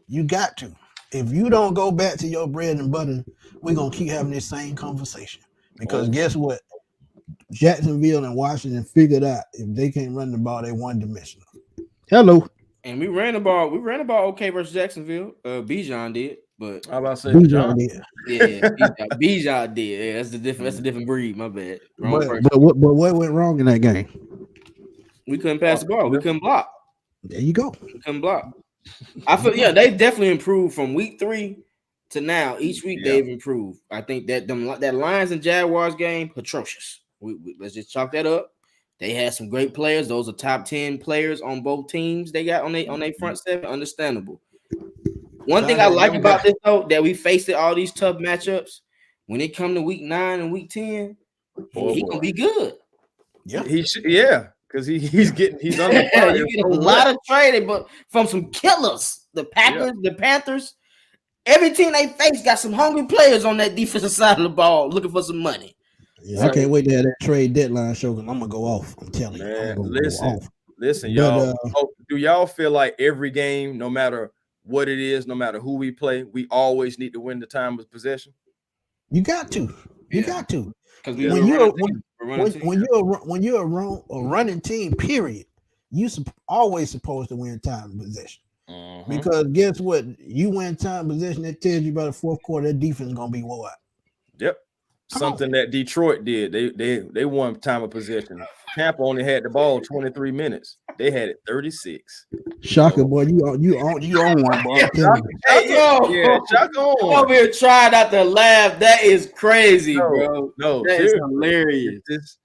You got to. If you don't go back to your bread and butter, we're going to keep having this same conversation. Because guess what? Jacksonville and Washington figured out if they can't run the ball, they one-dimensional. Hello. And we ran the ball okay versus Jacksonville. Bijan did, but I about to say Bijan did. Yeah, Bijan did. Yeah, that's a different breed. My bad. But what went wrong in that game? We couldn't pass the ball. We couldn't block. There you go. We couldn't block. I feel they definitely improved from week 3 to now. Each week they've improved. I think that that Lions and Jaguars game atrocious. Let's just chalk that up. They had some great players. Those are top 10 players on both teams. They got on their front 7. Understandable. One thing I like about this though, that we faced all these tough matchups. When it come to week 9 and week 10, he gonna be good. Yeah, because he's on the fire. You get a lot of trading, but from some killers. The Packers, the Panthers, every team they face got some hungry players on that defensive side of the ball looking for some money. Yeah, I can't wait to have that trade deadline show because I'm gonna go off. I'm telling you. Man, listen, y'all. Do y'all feel like every game, no matter what it is, no matter who we play, we always need to win the time of possession? You got to. You got to. Because when you're a running team, period, you always supposed to win time of possession. Because guess what? You win time of possession, that tells you about the 4th quarter, that defense is gonna be wore out. Yep. Something that Detroit did. They won time of possession. Tampa only had the ball 23 minutes. They had it 36. Shocker, boy. You on one, boy. Hey, yo. Yeah, Shocker on I'm one. over here trying not to laugh. That is crazy, bro. No, that is hilarious.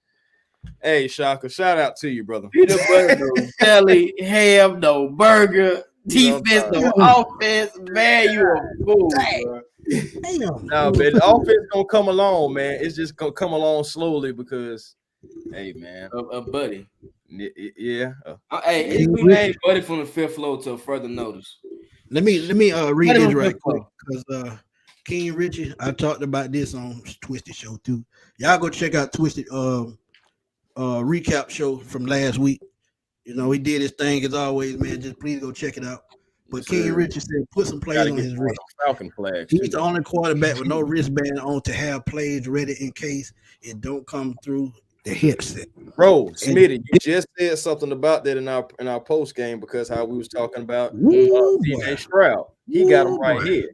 Hey, Shocker, shout out to you, brother. Peanut butter, no jelly, ham, no burger, defense, no offense. Man, you a fool, bro. No, man, the offense gonna come along, man. It's just gonna come along slowly because, hey, man, buddy. Yeah. Hey, we named Buddy from the fifth floor to a further notice. Let me read this right quick because King Richie, I talked about this on Twisted Show too. Y'all go check out Twisted recap show from last week. You know, he did his thing as always, man. Just please go check it out. But King Richie said put some plays on his wrist. Falcon flags. He's the only quarterback with no wristband on to have plays ready in case it don't come through the headset. Bro, Smitty, you just said something about that in our post game because how we was talking about DJ Stroud. He got him right here.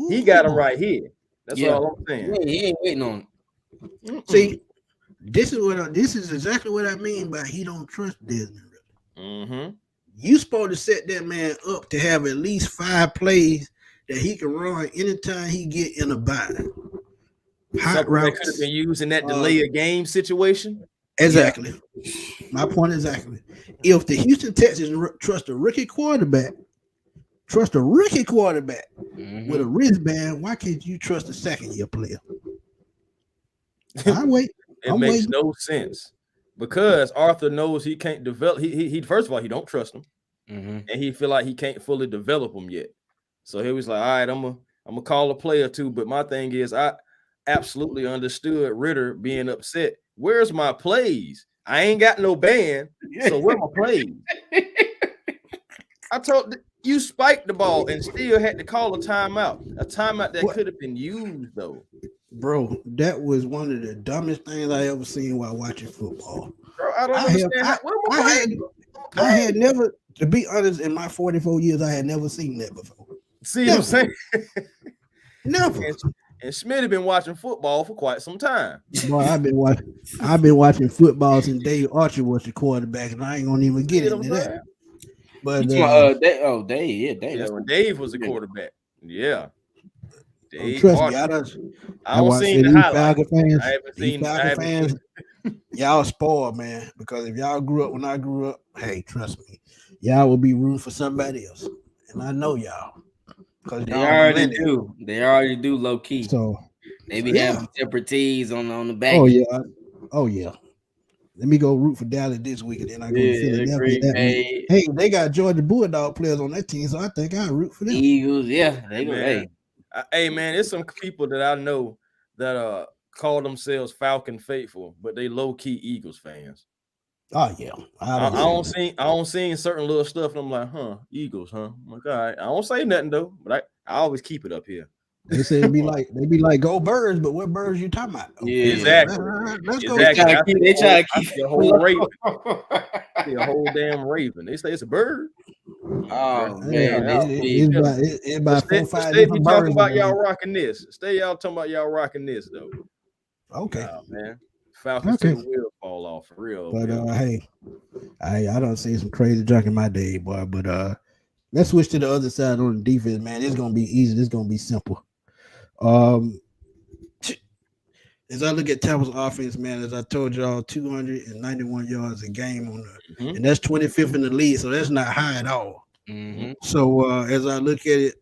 He got him right here. That's all I'm saying. He ain't waiting on it. See, this is exactly what I mean by he don't trust Desmond. Mm-hmm. You supposed to set that man up to have at least 5 plays that he can run anytime he get in a bind. Hot routes could have been used in that delay of game situation. Exactly. My point exactly. If the Houston Texans trust a rookie quarterback with a wristband, why can't you trust a second-year player? I wait. It makes no sense because Arthur knows he can't develop. He first of all, he don't trust him, and he feel like he can't fully develop him yet. So he was like, all right, I'm gonna call a play or two. But my thing is, I absolutely understood Ritter being upset. Where's my plays? I ain't got no band, so where my plays? I told you spiked the ball and still had to call a timeout. A timeout that could have been used though. Bro, that was one of the dumbest things I ever seen while watching football. Bro, I don't understand. I had never, to be honest, in my 44 years, I had never seen that before. See what I'm saying? Never. And Smitty been watching football for quite some time. Boy, I've been watching football since Dave Archer was the quarterback, and I ain't gonna even get into that. But Dave. When Dave was the quarterback. Yeah. Dave trust Archer. me, I don't seen the highlights. I haven't seen Falcon fans. Y'all spoiled, man. Because if y'all grew up when I grew up, hey, trust me, y'all will be rooting for somebody else, and I know y'all. Because they already do. They already do low key. So they be having separate tees on the back. Oh yeah. Let me go root for Dallas this week, and then I go to Philadelphia. Hey, they got Georgia Bulldog players on that team, so I think I'll root for them. Eagles, yeah. They go. Hey man, there's some people that I know that call themselves Falcon faithful, but they low key Eagles fans. Oh yeah, I don't see certain little stuff, and I'm like, Eagles, huh? I'm like, all right, I don't say nothing though, but I always keep it up here. They say they be like go Birds, but what birds you talking about? Yeah, exactly. Let's go. They try to keep the whole raven. The whole damn raven. They say it's a bird. Oh man, it's about 4 or 5 different birds. Talking about y'all rocking this. Stay y'all talking about y'all rocking this though. Okay, man. Falcons to the wheel fall off for real. But hey, I don't see some crazy junk in my day, boy. But let's switch to the other side on the defense, man. It's gonna be easy. It's gonna be simple. As I look at Tampa's offense, man, as I told y'all, 291 yards a game on the, and that's 25th in the league, so that's not high at all. So as I look at it,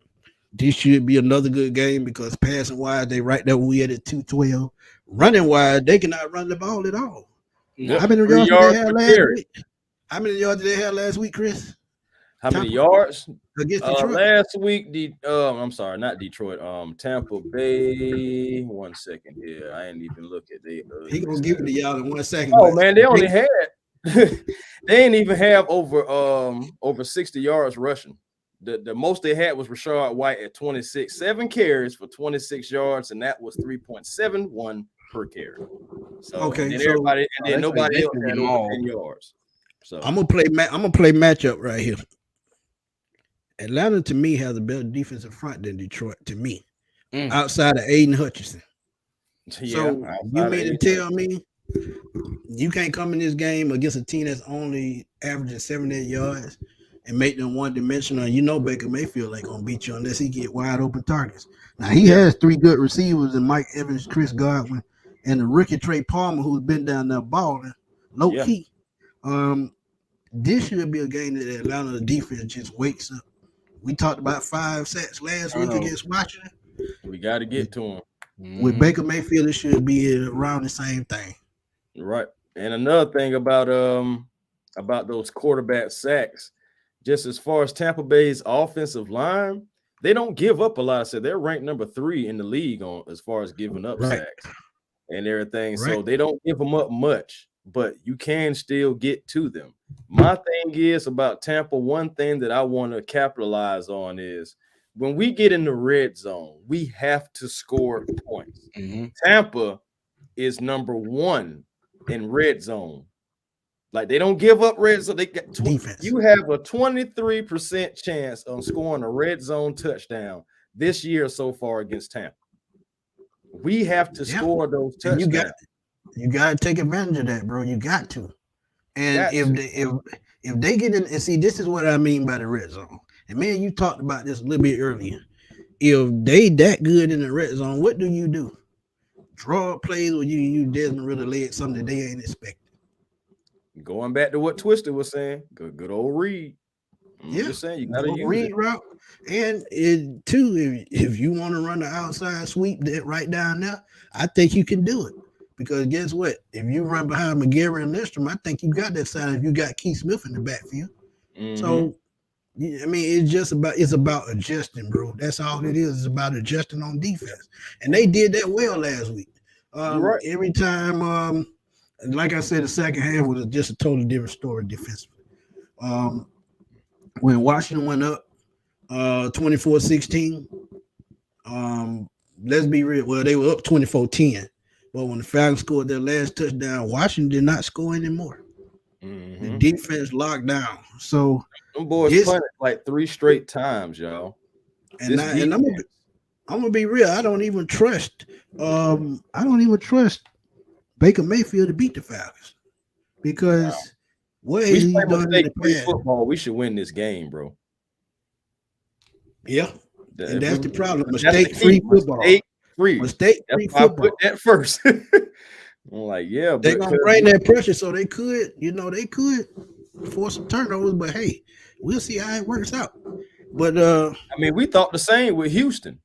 this should be another good game because passing wise, they right there we at 212. Running wide, they cannot run the ball at all. Yep. How many yards did they have last week? How many yards did they have last week, Chris? How many yards against Detroit? Last week? I'm sorry, not Detroit. Tampa Bay. 1 second here. I ain't even look at it. He gonna give it to y'all in 1 second. Oh man, they only had. They didn't even have over 60 yards rushing. The most they had was Rashad White at 26, 7 carries for 26 yards, and that was 3.71 per carry. So okay, and everybody and then nobody else had over 10 yards. So I'm gonna play matchup right here. Atlanta to me has a better defensive front than Detroit to me, outside of Aiden Hutchinson. Yeah, so you mean to tell me You can't come in this game against a team that's only averaging 78 yards and make them one-dimensional. You know Baker Mayfield ain't gonna beat you unless he get wide open targets. Now he has 3 good receivers in Mike Evans, Chris Godwin, and the rookie Trey Palmer, who's been down there balling low key. This should be a game that the Atlanta defense just wakes up. We talked about 5 sacks last week against Washington. We got to get to him. With Baker Mayfield, it should be around the same thing. Right. And another thing about those quarterback sacks, just as far as Tampa Bay's offensive line, they don't give up a lot of sacks. They're ranked number 3 in the league on as far as giving up sacks and everything. Right. So they don't give them up much, but you can still get to them. My thing is about Tampa, one thing that I want to capitalize on is when we get in the red zone, we have to score points. Tampa is number 1 in red zone. Like they don't give up red zone. They got defense. You have a 23% chance of scoring a red zone touchdown this year so far against Tampa. We have to score those touchdowns. You got to take advantage of that, bro. You got to. And if they get in and see, this is what I mean by the red zone. And man, you talked about this a little bit earlier. If they that good in the red zone, what do? Draw up plays where you Desmond Ritter led something that they ain't expecting. Going back to what Twister was saying, good old read. Just saying, you gotta use read route. And it too, if you want to run the outside sweep that right down there, I think you can do it. Because guess what? If you run behind McGarry and Lindstrom, I think you got that side if you got Keith Smith in the backfield. So I mean, it's about adjusting, bro. That's all it is. It's about adjusting on defense. And they did that well last week. Every time, like I said, the second half was just a totally different story defensively. When Washington went up 24-16, let's be real. Well, they were up 24-10. But when the Falcons scored their last touchdown, Washington did not score anymore. The defense locked down. So them boys punted like 3 straight times, y'all. And I'm gonna be real. I don't even trust Baker Mayfield to beat the Falcons because what he's done in the past. Football, we should win this game, bro. Yeah, and that's the problem. Mistake-free football. Mistake-free football. I put that first. I'm like, they're gonna bring that pressure, so they could force some turnovers. But hey, we'll see how it works out. But I mean, we thought the same with Houston,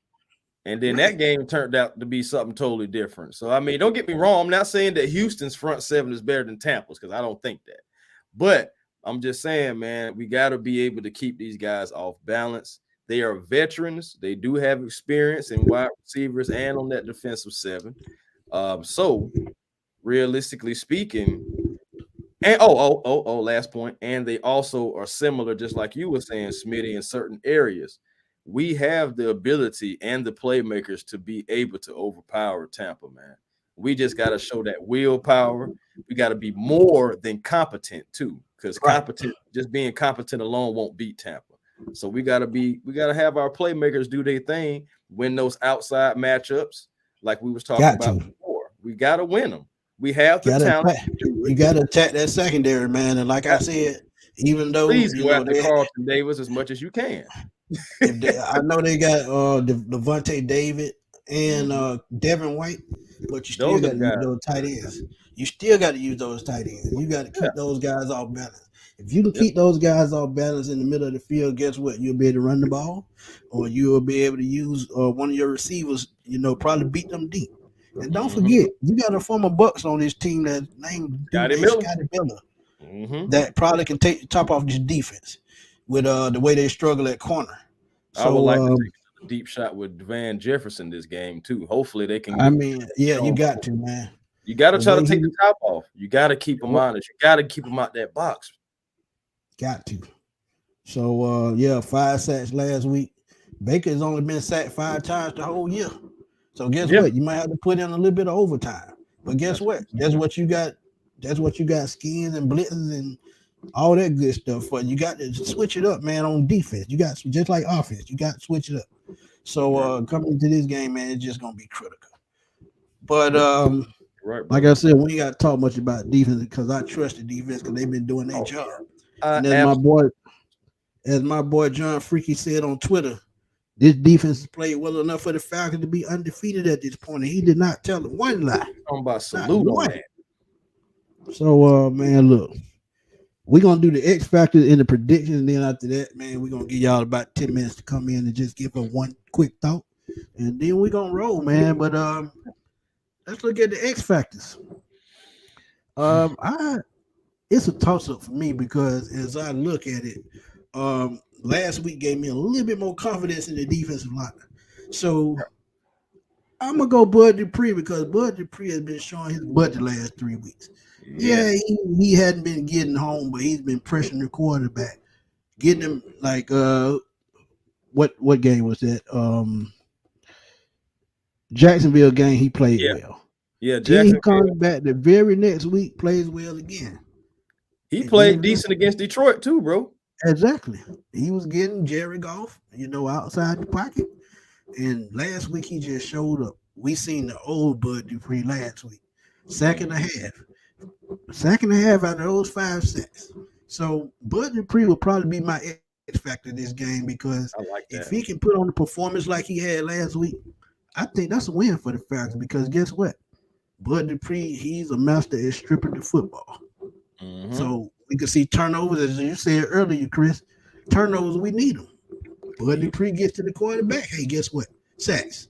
and then that game turned out to be something totally different. So I mean, don't get me wrong. I'm not saying that Houston's front 7 is better than Tampa's because I don't think that. But I'm just saying, man, we got to be able to keep these guys off balance. They are veterans. They do have experience in wide receivers and on that defensive 7. So realistically speaking, and last point, and they also are similar, just like you were saying, Smitty, in certain areas. We have the ability and the playmakers to be able to overpower Tampa, man. We just got to show that willpower. We got to be more than competent too, because just being competent alone won't beat Tampa. So we got to have our playmakers do their thing, win those outside matchups, like we was talking about before. We got to win them. We have the talent. You got to attack that secondary, man. And like I said, even though please go after Carlton Davis as much as you can. I know they got Devontae David and Devin White, but you still got to use those tight ends. You still got to use those tight ends. You got to keep those guys off balance. If you can keep those guys off balance in the middle of the field, guess what? You'll be able to run the ball, or you'll be able to use one of your receivers, probably beat them deep. And don't forget, you got a former Bucks on this team that's named Scotty Miller. That probably can take the top off this defense with the way they struggle at corner. So, I would like to take a deep shot with Van Jefferson this game too. Hopefully they can. You got to, man. You got to try to take the top off. You got to keep them honest. You got to keep them out that box. Got to. So 5 sacks last week. Baker has only been sacked 5 times the whole year. So guess what? You might have to put in a little bit of overtime. But guess what? That's what you got. That's what you got, skins and blitzes and all that good stuff for. You got to switch it up, man, on defense. You got, just like offense, you got to switch it up. So coming into this game, man, it's just gonna be critical. But Right, like I said, we ain't got to talk much about defense because I trust the defense because they've been doing their job. And as my boy John Freaky said on Twitter, this defense has played well enough for the Falcons to be undefeated at this point, and he did not tell one lie. Talking about salute on that. So, man, look, we're gonna do the X factor in the predictions, and then after that, man, we're gonna give y'all about 10 minutes to come in and just give us one quick thought, and then we're gonna roll, man. But let's look at the X factors. It's a toss-up for me because as I look at it, last week gave me a little bit more confidence in the defensive line. So I'm gonna go Bud Dupree because Bud Dupree has been showing his butt the last 3 weeks. Yeah, he hadn't been getting home, but he's been pressuring the quarterback, getting him like what game was that? Jacksonville game. He played well. Yeah, then he comes back the very next week, plays well again. He played decent against Detroit too, bro. Exactly. He was getting Jerry Goff, outside the pocket. And last week he just showed up. We seen the old Bud Dupree last week. Sack and a half out of those 5 sacks. So Bud Dupree will probably be my X factor this game because if he can put on the performance like he had last week, I think that's a win for the Falcons because guess what? Bud Dupree, he's a master at stripping the football. Mm-hmm. So we can see turnovers, as you said earlier, Chris. Turnovers, we need them. Bud Dupree gets to the quarterback. Hey, guess what? Sacks.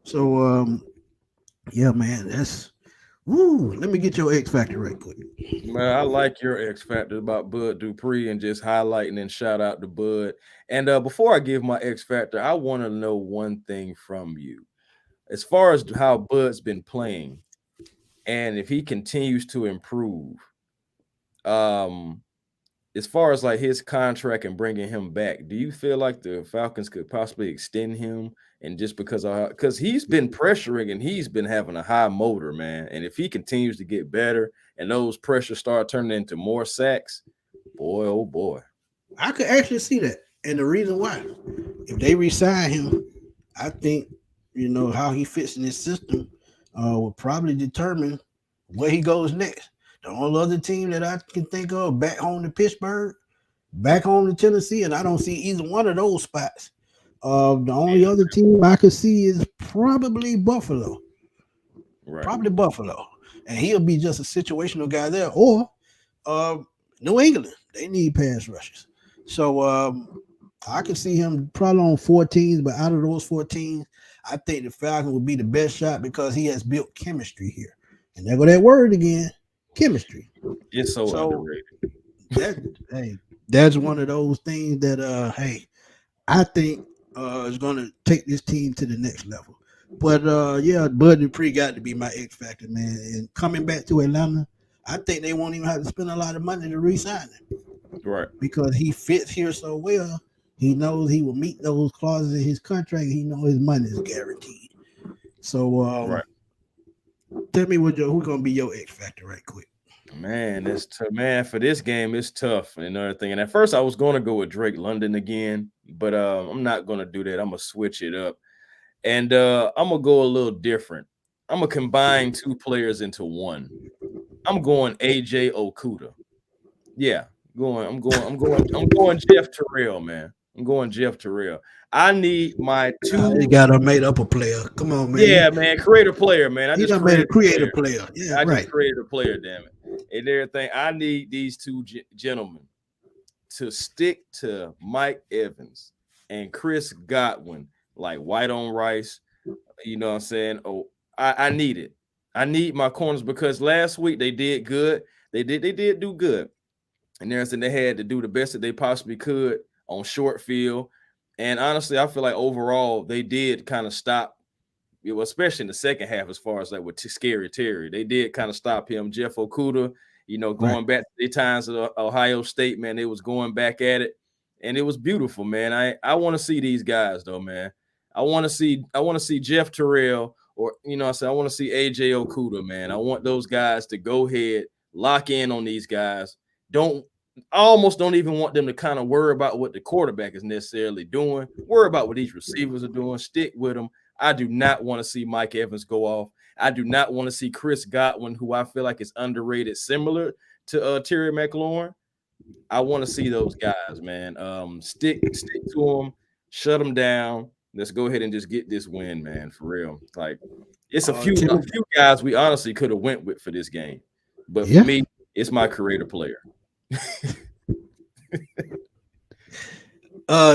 So, yeah, man, that's let me get your X factor right quick. Man, I like your X factor about Bud Dupree and just highlighting and shout out to Bud. And before I give my X factor, I want to know one thing from you. As far as how Bud's been playing, and if he continues to improve, as far as like his contract and bringing him back, do you feel like the Falcons could possibly extend him? And just because he's been pressuring and he's been having a high motor, man. And if he continues to get better and those pressures start turning into more sacks, boy, oh boy. I could actually see that. And the reason why, if they re-sign him, I think, how he fits in this system will probably determine where he goes next. The only other team that I can think of, back home to Pittsburgh, back home to Tennessee, and I don't see either one of those spots. The only other team I could see is probably Buffalo. Right. Probably Buffalo. And he'll be just a situational guy there. Or New England. They need pass rushes. So I could see him probably on 14s, but out of those 14s, I think the Falcon would be the best shot because he has built chemistry here. And there go that word again. Chemistry. It's so underrated. That's one of those things that I think is going to take this team to the next level. But Bud Dupree got to be my X factor, man. And coming back to Atlanta, I think they won't even have to spend a lot of money to re-sign him. Right. Because he fits here so well. He knows he will meet those clauses in his contract. He knows his money is guaranteed. So right. Tell me who's going to be your X factor right quick. Man, it's man, for this game, it's tough and everything. And at first I was going to go with Drake London again, but I'm not going to do that. I'm going to switch it up. And I'm going to go a little different. I'm going to combine 2 players into one. I'm going AJ Okuda. Yeah, I'm going Jeff Terrell, man. I'm going Jeff Terrell. I need my 2. You got to made up a player. Come on, man. Yeah, man. Create a player, man. I just made a creative player. Yeah, I just created a player, damn it. And everything. I need these 2 gentlemen to stick to Mike Evans and Chris Godwin like white on rice. You know what I'm saying? Oh, I need it. I need my corners because last week they did good. They did do good. And they had to do the best that they possibly could on short field. And honestly, I feel like overall they did kind of stop, especially in the second half, as far as like with Scary Terry. They did kind of stop him. Jeff Okuda, going back to the times of Ohio State, man, they was going back at it. And it was beautiful, man. I want to see these guys, though, man. I want to see Jeff Terrell or, I want to see AJ Okuda, man. I want those guys to go ahead, lock in on these guys. I almost don't even want them to kind of worry about what the quarterback is necessarily doing. Worry about what these receivers are doing. Stick with them. I do not want to see Mike Evans go off. I do not want to see Chris Godwin, who I feel like is underrated, similar to Terry McLaurin. I want to see those guys, man. Stick to them, shut them down. Let's go ahead and just get this win, man, for real. Like, it's a few guys we honestly could have went with for this game, but for me, it's my creator player.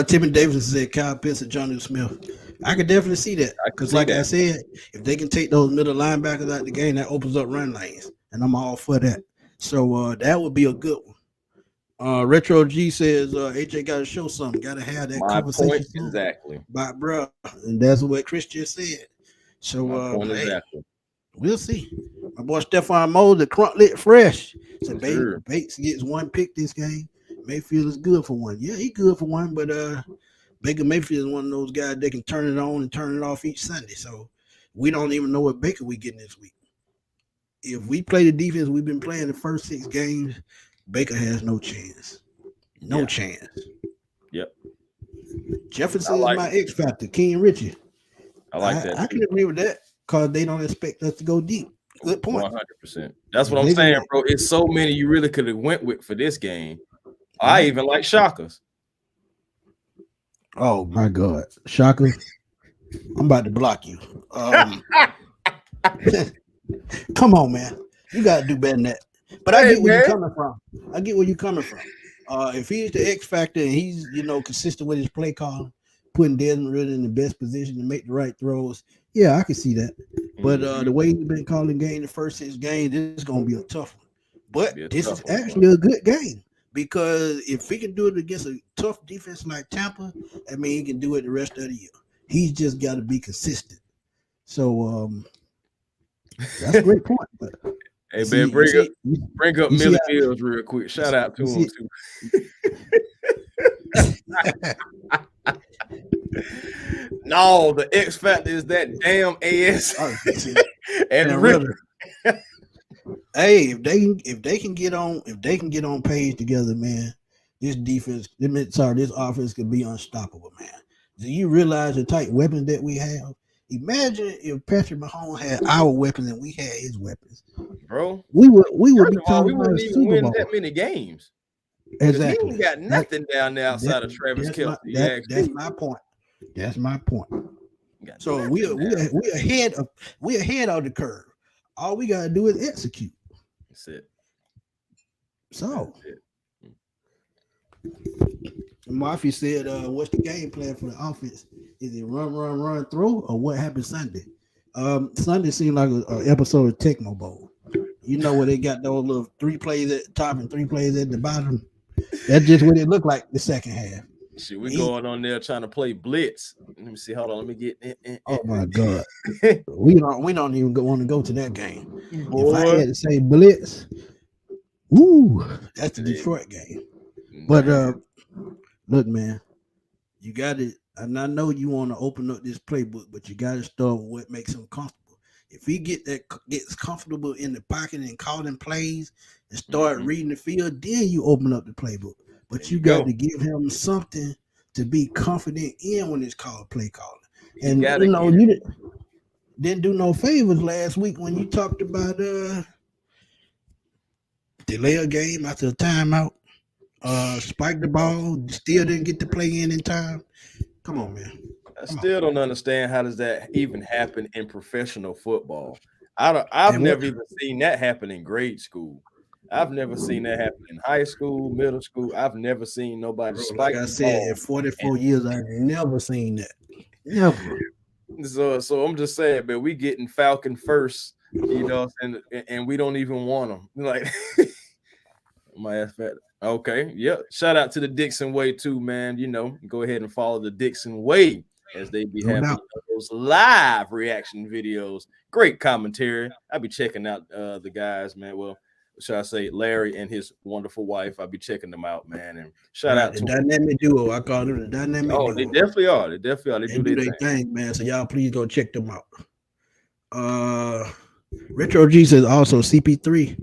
Timmy Davis said Kyle Pitts and Jonnu Smith. I could definitely see that because, like I said, if they can take those middle linebackers out the game, that opens up run lanes, and I'm all for that. So that would be a good one. Retro G says AJ got to show something, got to have that conversation. Point, exactly, bro, and that's what Chris just said. So exactly. We'll see. My boy Stephon Moe, the crunk lit fresh. So Bates gets one pick this game. Mayfield is good for one. Yeah, he good for one, but Baker Mayfield is one of those guys that can turn it on and turn it off each Sunday. So we don't even know what Baker we getting this week. If we play the defense we've been playing the first 6 games, Baker has no chance. No chance. Yep. Jefferson is my X factor. King Richie. I like that. I can agree with that because they don't expect us to go deep. Good point. 100%. That's what I'm saying, bro. It's so many you really could have went with for this game. I even like shockers. Oh my God, shocker! I'm about to block you. Come on, man. You got to do better than that. But I get where you're coming from. If he's the X factor and he's consistent with his play call, putting Desmond Ridder in the best position to make the right throws, yeah, I can see that. But the way he's been calling game the first 6 games, this is going to be a tough one. But this is actually a good game. Because if he can do it against a tough defense like Tampa, I mean, he can do it the rest of the year. He's just got to be consistent. So that's a great point. But, hey, man, bring up Millie Mills real quick. Shout out to him, too. No, the X factor is that damn ass and Ritter. Hey, if they can get on page together, man, this offense could be unstoppable, man. Do you realize the type weapons that we have? Imagine if Patrick Mahomes had our weapons and we had his weapons, bro. We would be talking about wouldn't even win that many games. Exactly. He ain't got nothing down there outside of Travis Kelce. That's my point. That's my point. So we ahead of the curve. All we gotta do is execute. That's it. So, Murphy said, "What's the game plan for the offense? Is it run, throw, or what happened Sunday? Sunday seemed like an episode of Tecmo Bowl. You know where they got those little 3 plays at the top and 3 plays at the bottom. That's just what it looked like the second half. Shit, we going on there trying to play blitz. Let me see. Hold on. Let me get. Oh my God, we don't even want to go to that game. Boy. If I had to say blitz, that's the Detroit game. But look, man, you got it. And I know you want to open up this playbook, but you got to start with what makes him comfortable. If he gets comfortable in the pocket and calling plays and start reading the field, then you open up the playbook. But you got to give him something to be confident in when it's called play calling. And you didn't do no favors last week when you talked about delay a game after a timeout, spike the ball, still didn't get to play in time. Come on, man. I still don't understand how does that even happen in professional football. I've never even seen that happen in grade school. I've never seen that happen in high school, middle school. I've never seen nobody spike. Like I said, in 44 years, I've never seen that. Never. So I'm just saying, man, we getting Falcon first, and we don't even want them. Like, my ass fat. Okay, yeah. Shout out to the Dixon Way too, man. Go ahead and follow the Dixon Way as they be having those live reaction videos. Great commentary. I'll be checking out the guys, man. Well, should I say Larry and his wonderful wife? I'll be checking them out, man. And shout out to the dynamic duo. I call them the dynamic duo. They definitely are. They do their thing, man. So y'all please go check them out. Retro G says also CP3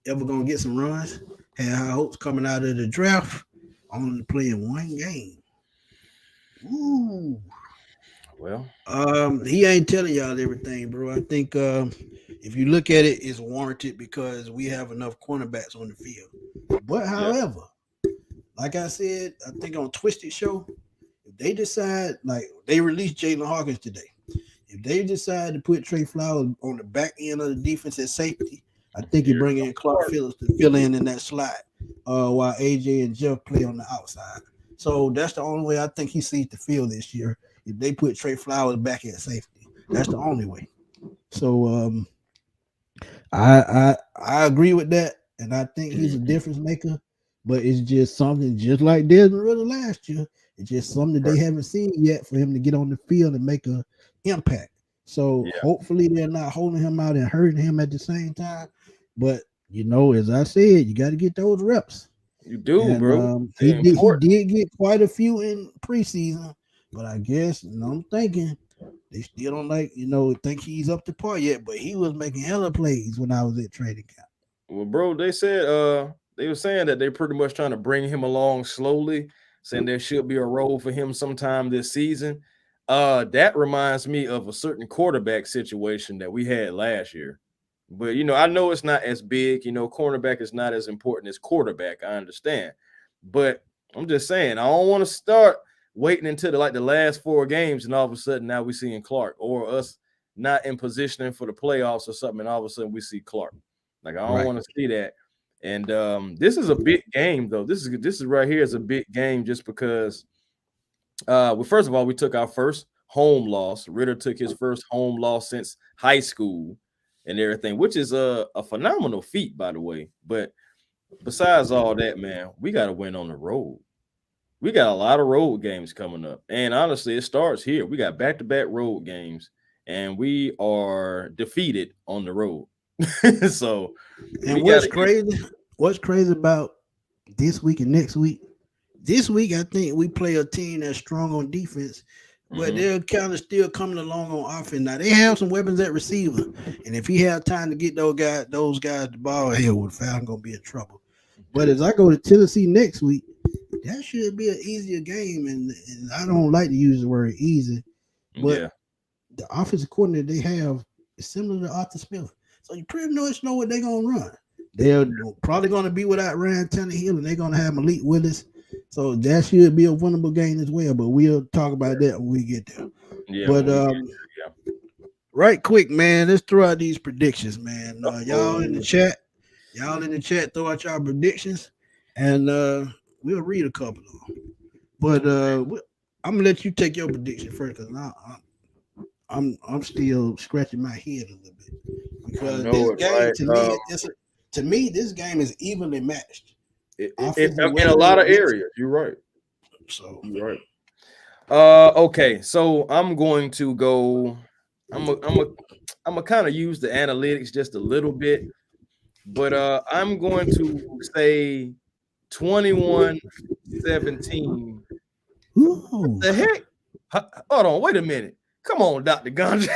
ever gonna get some runs. Had high hopes coming out of the draft, only playing 1 game. Ooh. Well, he ain't telling y'all everything, bro. I think if you look at it, it's warranted because we have enough cornerbacks on the field. But however, like I said, I think on Twisted Show, if they decide, like they released Jalen Hawkins today, if they decide to put Trey Flowers on the back end of the defense at safety, I think you bring in Clark Phillips to fill in that slot while AJ and Jeff play on the outside. So that's the only way I think he sees the field this year. If they put Trey Flowers back at safety, that's the only way. So I agree with that, and I think he's a difference maker. But it's just something, just like Desmond Ritter last year. It's just something that they haven't seen yet for him to get on the field and make an impact. So hopefully they're not holding him out and hurting him at the same time. But as I said, you got to get those reps. You do, bro. He did get quite a few in preseason, but I guess I'm thinking they still don't think he's up to par yet. But he was making hella plays when I was at training camp. Well, bro, they said they were saying that they're pretty much trying to bring him along slowly, saying there should be a role for him sometime this season. That reminds me of a certain quarterback situation that we had last year. But, I know it's not as big. Cornerback is not as important as quarterback. I understand. But I'm just saying, I don't want to start waiting until the last 4 games and all of a sudden now we're seeing Clark, or us not in positioning for the playoffs or something, and all of a sudden we see Clark. I don't want to see that. And this is a big game, though. This is right here is a big game just because, first of all, we took our first home loss. Ritter took his first home loss since high school and everything, which is a phenomenal feat, by the way. But besides all that, man, we got to win on the road. We got a lot of road games coming up. And honestly, it starts here. We got back-to-back road games, and we are defeated on the road. So, and what's crazy about this week and next week? This week, I think we play a team that's strong on defense, but they're kind of still coming along on offense. Now they have some weapons at receiver, and if he had time to get those guys the ball, hell, with Falcon gonna be in trouble. But as I go to Tennessee next week, that should be an easier game, and I don't like to use the word easy, but the offensive coordinator they have is similar to Arthur Smith. So you pretty much know what they're going to run. They're probably going to be without Ryan Tannehill, and they're going to have Malik Willis. So that should be a winnable game as well. But we'll talk about that when we get there. Yeah, but right quick, man, let's throw out these predictions, man. Y'all in the chat, throw out y'all predictions, and we'll read a couple of them. But I'm going to let you take your prediction first because I'm still scratching my head a little bit. Because this game, to me, this game is evenly matched. In a lot of areas, you're right. So you're right. Okay, so I'm going to go. I'm gonna kind of use the analytics just a little bit, but I'm going to say 21-17. What the heck? Hold on, wait a minute. Come on, Dr. Ganja.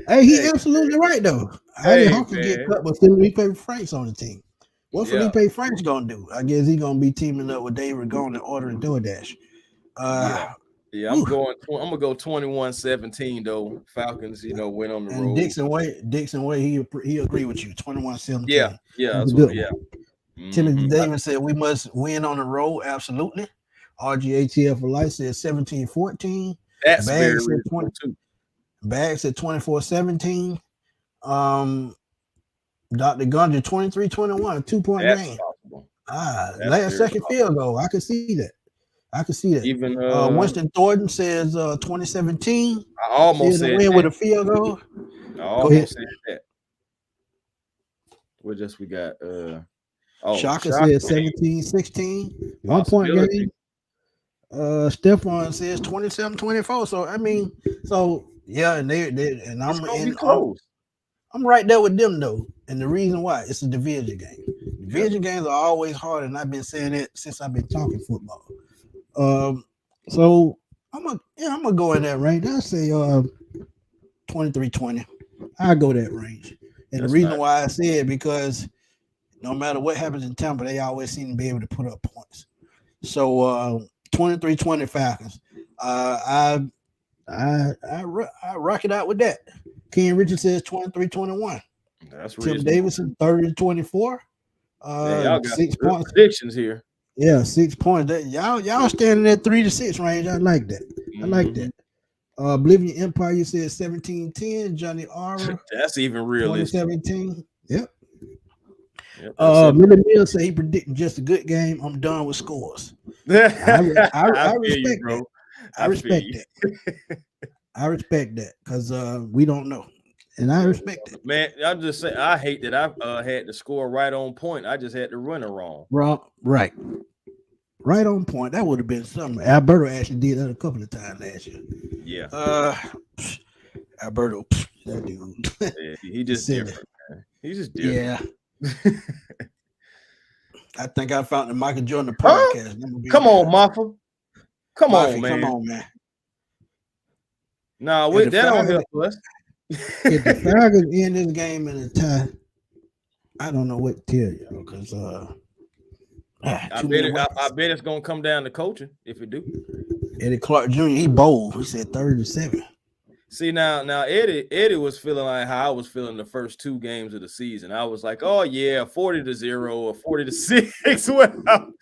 Hey, he's absolutely right though. I didn't hope to get cut, but Felipe Franks on the team. What Felipe Franks gonna do? I guess he's gonna be teaming up with David Gone and ordering DoorDash. I'm gonna go 21-17 though. Falcons, went on the road. Dixon Way, he agree with you. 21-17. Yeah. Timothy Davis said we must win on the road. Absolutely. RGATF for life said 17-14. That's very reasonable too. Bags at 24-17. Dr. Gundry 23-21, 2-point game. Last second field goal. I can see that. Even Winston Thornton says 2017. I almost said win with a field goal. I almost said that. We got Shaka says 17-16. 1 point game. Stephon says 27-24. So I mean, and I'm right there with them though. And the reason why, it's a division game. Division games are always hard, and I've been saying it since I've been talking football. So I'm gonna go in that range. I say 23-20. I go that range. And the reason why I say it because no matter what happens in Tampa, they always seem to be able to put up points. So 23-20 Falcons. I rock it out with that. Ken Richard says 23-21. That's Tim Davidson 30-24. Y'all got 6 points. Predictions here. Yeah, 6 points. Y'all standing at 3 to 6 range. I like that. I like that. Oblivion Empire, you said 17-10. Johnny Aura. That's even realistic. 2017. Yep. Millie Mills said he predicted just a good game. I'm done with scores. I respect that. I respect that. I respect that because we don't know. And I respect it. Man, I'm just saying, I hate that I had to score right on point. I just had to run it wrong. Right. Right on point. That would have been something. Alberto actually did that a couple of times last year. Yeah. Alberto, that dude. Yeah, he just different, man. He's just different. Yeah. I think I found the Michael Jordan podcast. Come on, Maffa. Come on, man. Come on, man. Nah, that don't help us. If the Falcons end this game in a tie, I don't know what to tell y'all because I bet it's gonna come down to coaching if it do. Eddie Clark Jr. He bold. He said 30-7. See now Eddie was feeling like how I was feeling the first 2 games of the season. I was like, oh yeah, 40-0 or 40-6. Well,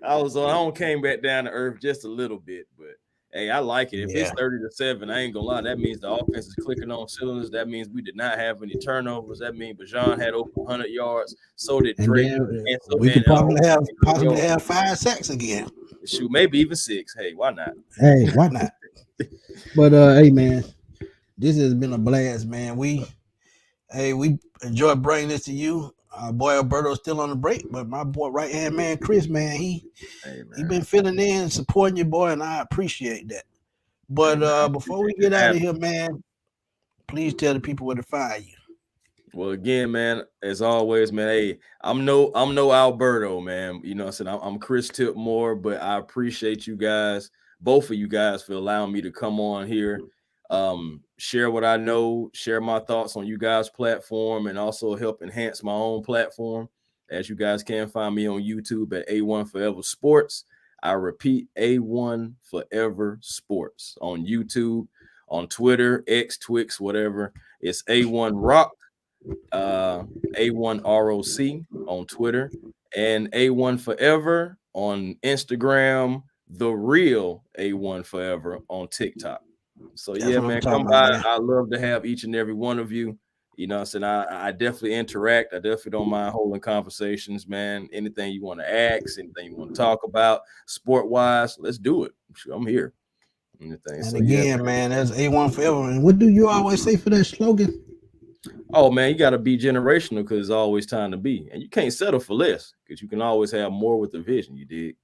I only came back down to earth just a little bit, but hey, I like it. If it's 30-7, I ain't gonna lie. That means the offense is clicking on cylinders. That means we did not have any turnovers. That means Bajan had over 100 yards. So did Drake. And so we could possibly have 5 sacks again. Shoot, maybe even 6. Hey, why not? Hey, why not? But hey, man, this has been a blast, man. We enjoyed bringing this to you. Our boy Alberto's still on the break, but my boy right hand man Chris, man, he been filling in, supporting your boy, and I appreciate that. But before we get out of here, man, please tell the people where to find you. Well, again, man, as always, man, hey, I'm no Alberto, man. You know what I'm saying? I'm Chris Tipmore, but I appreciate you guys, both of you guys, for allowing me to come on here, share what I know, share my thoughts on you guys' platform, and also help enhance my own platform. As you guys can find me on YouTube at A1 Forever Sports. I repeat, A1 Forever Sports on YouTube, on Twitter, X, Twix, whatever. It's A1 Rock, A1 ROC on Twitter, and A1 Forever on Instagram, The Real A1 Forever on TikTok. So yeah, man, come by. I love to have each and every one of you. You know what I'm saying? I definitely interact. I definitely don't mind holding conversations, man. Anything you want to ask, anything you want to talk about, sport-wise, let's do it. I'm here. And again, man, that's A1 Forever. And what do you always say for that slogan? Oh, man, you got to be generational because it's always time to be. And you can't settle for less because you can always have more with the vision, you dig?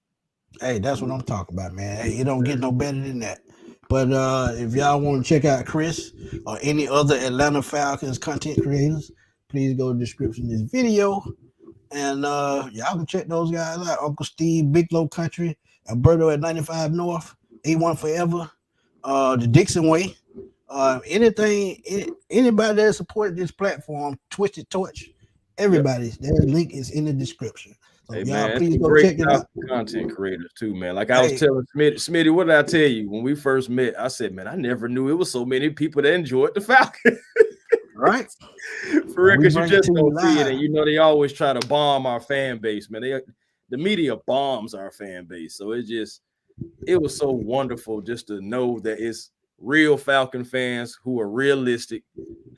Hey, that's what I'm talking about, man. Hey, it don't get no better than that. But if y'all want to check out Chris or any other Atlanta Falcons content creators, please go to the description of this video. And y'all can check those guys out. Uncle Steve, Big Low Country, Alberto at 95 North, A1 Forever, the Dixon Way. Anybody that supported this platform, Twisted Torch, everybody, their link is in the description. So hey, y'all man, please go check it out. Content creators too, man. Like I was telling Smitty, what did I tell you when we first met? I said, man, I never knew it was so many people that enjoyed the Falcons. Right? For real, because you just don't see it, and you know they always try to bomb our fan base, man. The media bombs our fan base, so it was so wonderful just to know that it's real Falcon fans who are realistic.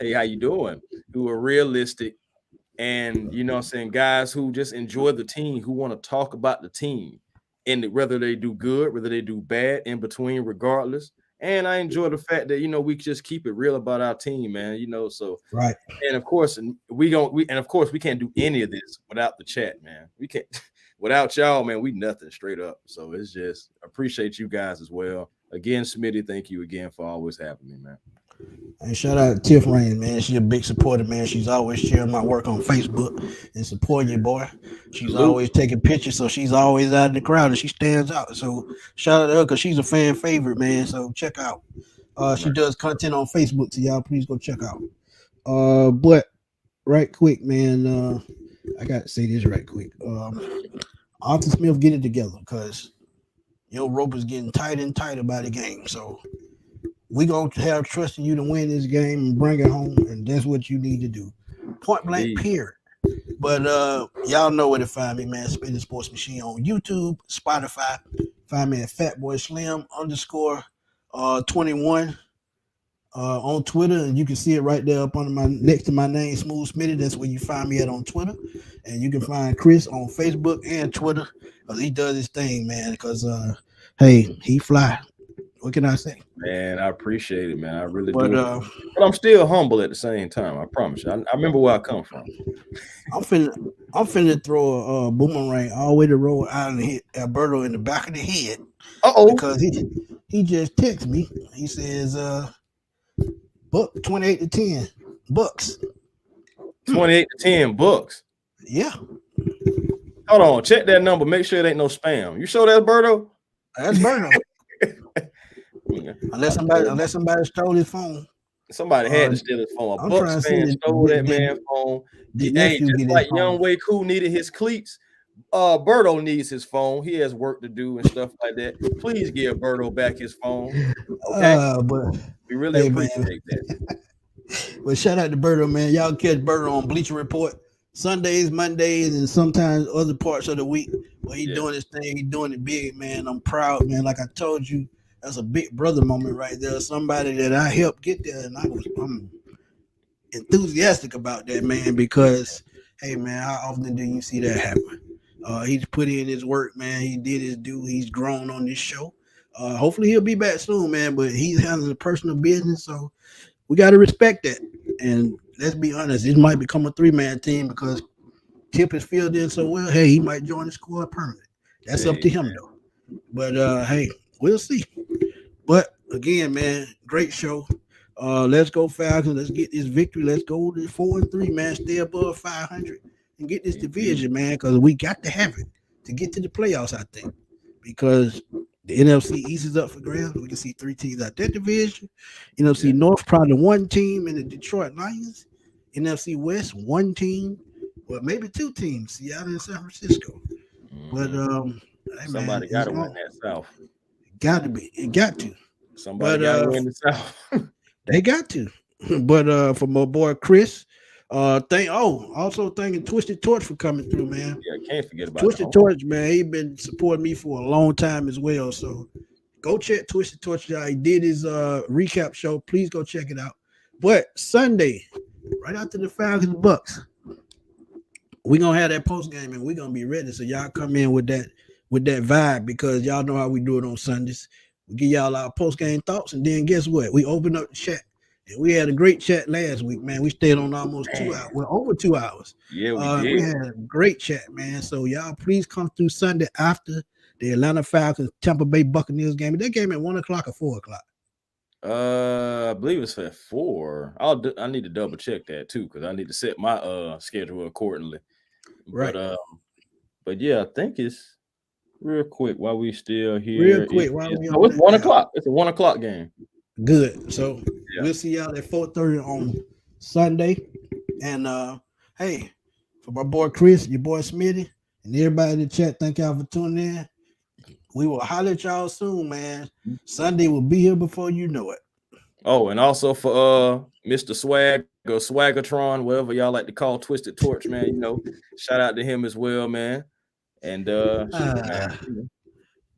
Hey, how you doing? Who are realistic. And, you know what I'm saying, guys who just enjoy the team, who want to talk about the team, and whether they do good, whether they do bad, in between, regardless. And I enjoy the fact that, you know, we just keep it real about our team, man, you know, so. Right. And, of course, we can't do any of this without the chat, man. We can't. Without y'all, man, we nothing, straight up. So it's just appreciate you guys as well. Again, Smitty, thank you again for always having me, man. And shout out to Tiff Rain, man. She's a big supporter, man. She's always sharing my work on Facebook and supporting your boy. She's always taking pictures, so she's always out in the crowd and she stands out. So shout out to her because she's a fan favorite, man. So check out. She does content on Facebook, so y'all please go check out. But right quick, man. I got to say this right quick. Arthur Smith, get it together because your rope is getting tighter and tighter by the game. So we're going to have trust in you to win this game and bring it home, and that's what you need to do. Point blank, period. But y'all know where to find me, man. Smitty Sports Machine on YouTube, Spotify. Find me at FatBoySlim_21 on Twitter, and you can see it right there up under next to my name, Smooth Smitty. That's where you find me at on Twitter, and you can find Chris on Facebook and Twitter because he does his thing, man. Because hey, he fly. What can I say? Man, I appreciate it, man. I really do. But I'm still humble at the same time. I promise you. I remember where I come from. I'm finna throw a boomerang all the way to roll out and hit Alberto in the back of the head. Because he just texted me. He says, "Buck 28-10 bucks." 28-10 bucks. Yeah. Hold on, check that number. Make sure it ain't no spam. You sure that's Berto? That's Berto. Unless somebody stole his phone. Somebody had to steal his phone. A Bucks fan stole that man's phone. Hey, just like Young Way Cool needed his cleats, Berto needs his phone. He has work to do and stuff like that. Please give Berto back his phone. Okay, but we really appreciate that. Well, shout out to Berto, man. Y'all catch Berto on Bleacher Report Sundays, Mondays, and sometimes other parts of the week. But he's doing his thing. He's doing it big, man. I'm proud, man. Like I told you, that's a big brother moment right there. Somebody that I helped get there, and I'm enthusiastic about that, man, because, hey, man, how often do you see that happen? He's put in his work, man. He did his due. He's grown on this show. Hopefully he'll be back soon, man, but he's handling the personal business, so we got to respect that. And let's be honest, it might become a 3-man team because Tip is filled in so well. Hey, he might join the squad permanent. That's up to him, though. But, hey, we'll see. But, again, man, great show. Let's go Falcons. Let's get this victory. Let's go to 4-3, man. Stay above 500 and get this division, man, because we got to have it to get to the playoffs, I think, because the NFC East is up for grabs. We can see 3 teams out that division. NFC North, probably 1 team in the Detroit Lions. NFC West, 1 team, well, maybe 2 teams, Seattle and San Francisco. But somebody got to win that South. Got to be. It got to. Somebody got to win the South. They got to. But for my boy Chris, also thanking Twisted Torch for coming through, man. Yeah, can't forget about Twisted Torch, man. He been supporting me for a long time as well. So go check Twisted Torch out. He did his recap show. Please go check it out. But Sunday, right after the Falcons Bucks, we're gonna have that post game and we're gonna be ready. So y'all come in with that vibe, because y'all know how we do it on Sundays. We give y'all our post game thoughts, and then guess what? We open up the chat. And we had a great chat last week, man. We stayed on almost 2 hours. Well, over 2 hours. Yeah, we did. We had a great chat, man. So y'all please come through Sunday after the Atlanta Falcons Tampa Bay Buccaneers game. That game at 1 o'clock or 4 o'clock? I believe it's at 4. I need to double check that too, because I need to set my schedule accordingly. Right. But yeah, I think it's real quick while we still here. Real quick, it's 1 o'clock. It's a 1 o'clock game. Good. So we'll see y'all at 4:30 on Sunday. And hey, for my boy Chris, your boy Smitty, and everybody in the chat, thank y'all for tuning in. We will holler at y'all soon, man. Sunday will be here before you know it. Oh, and also for Mr. Swag or Swaggertron, whatever y'all like to call Twisted Torch, man. Shout out to him as well, man. And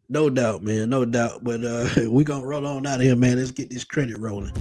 no doubt, man, no doubt. But we're gonna roll on out of here, man. Let's get this credit rolling.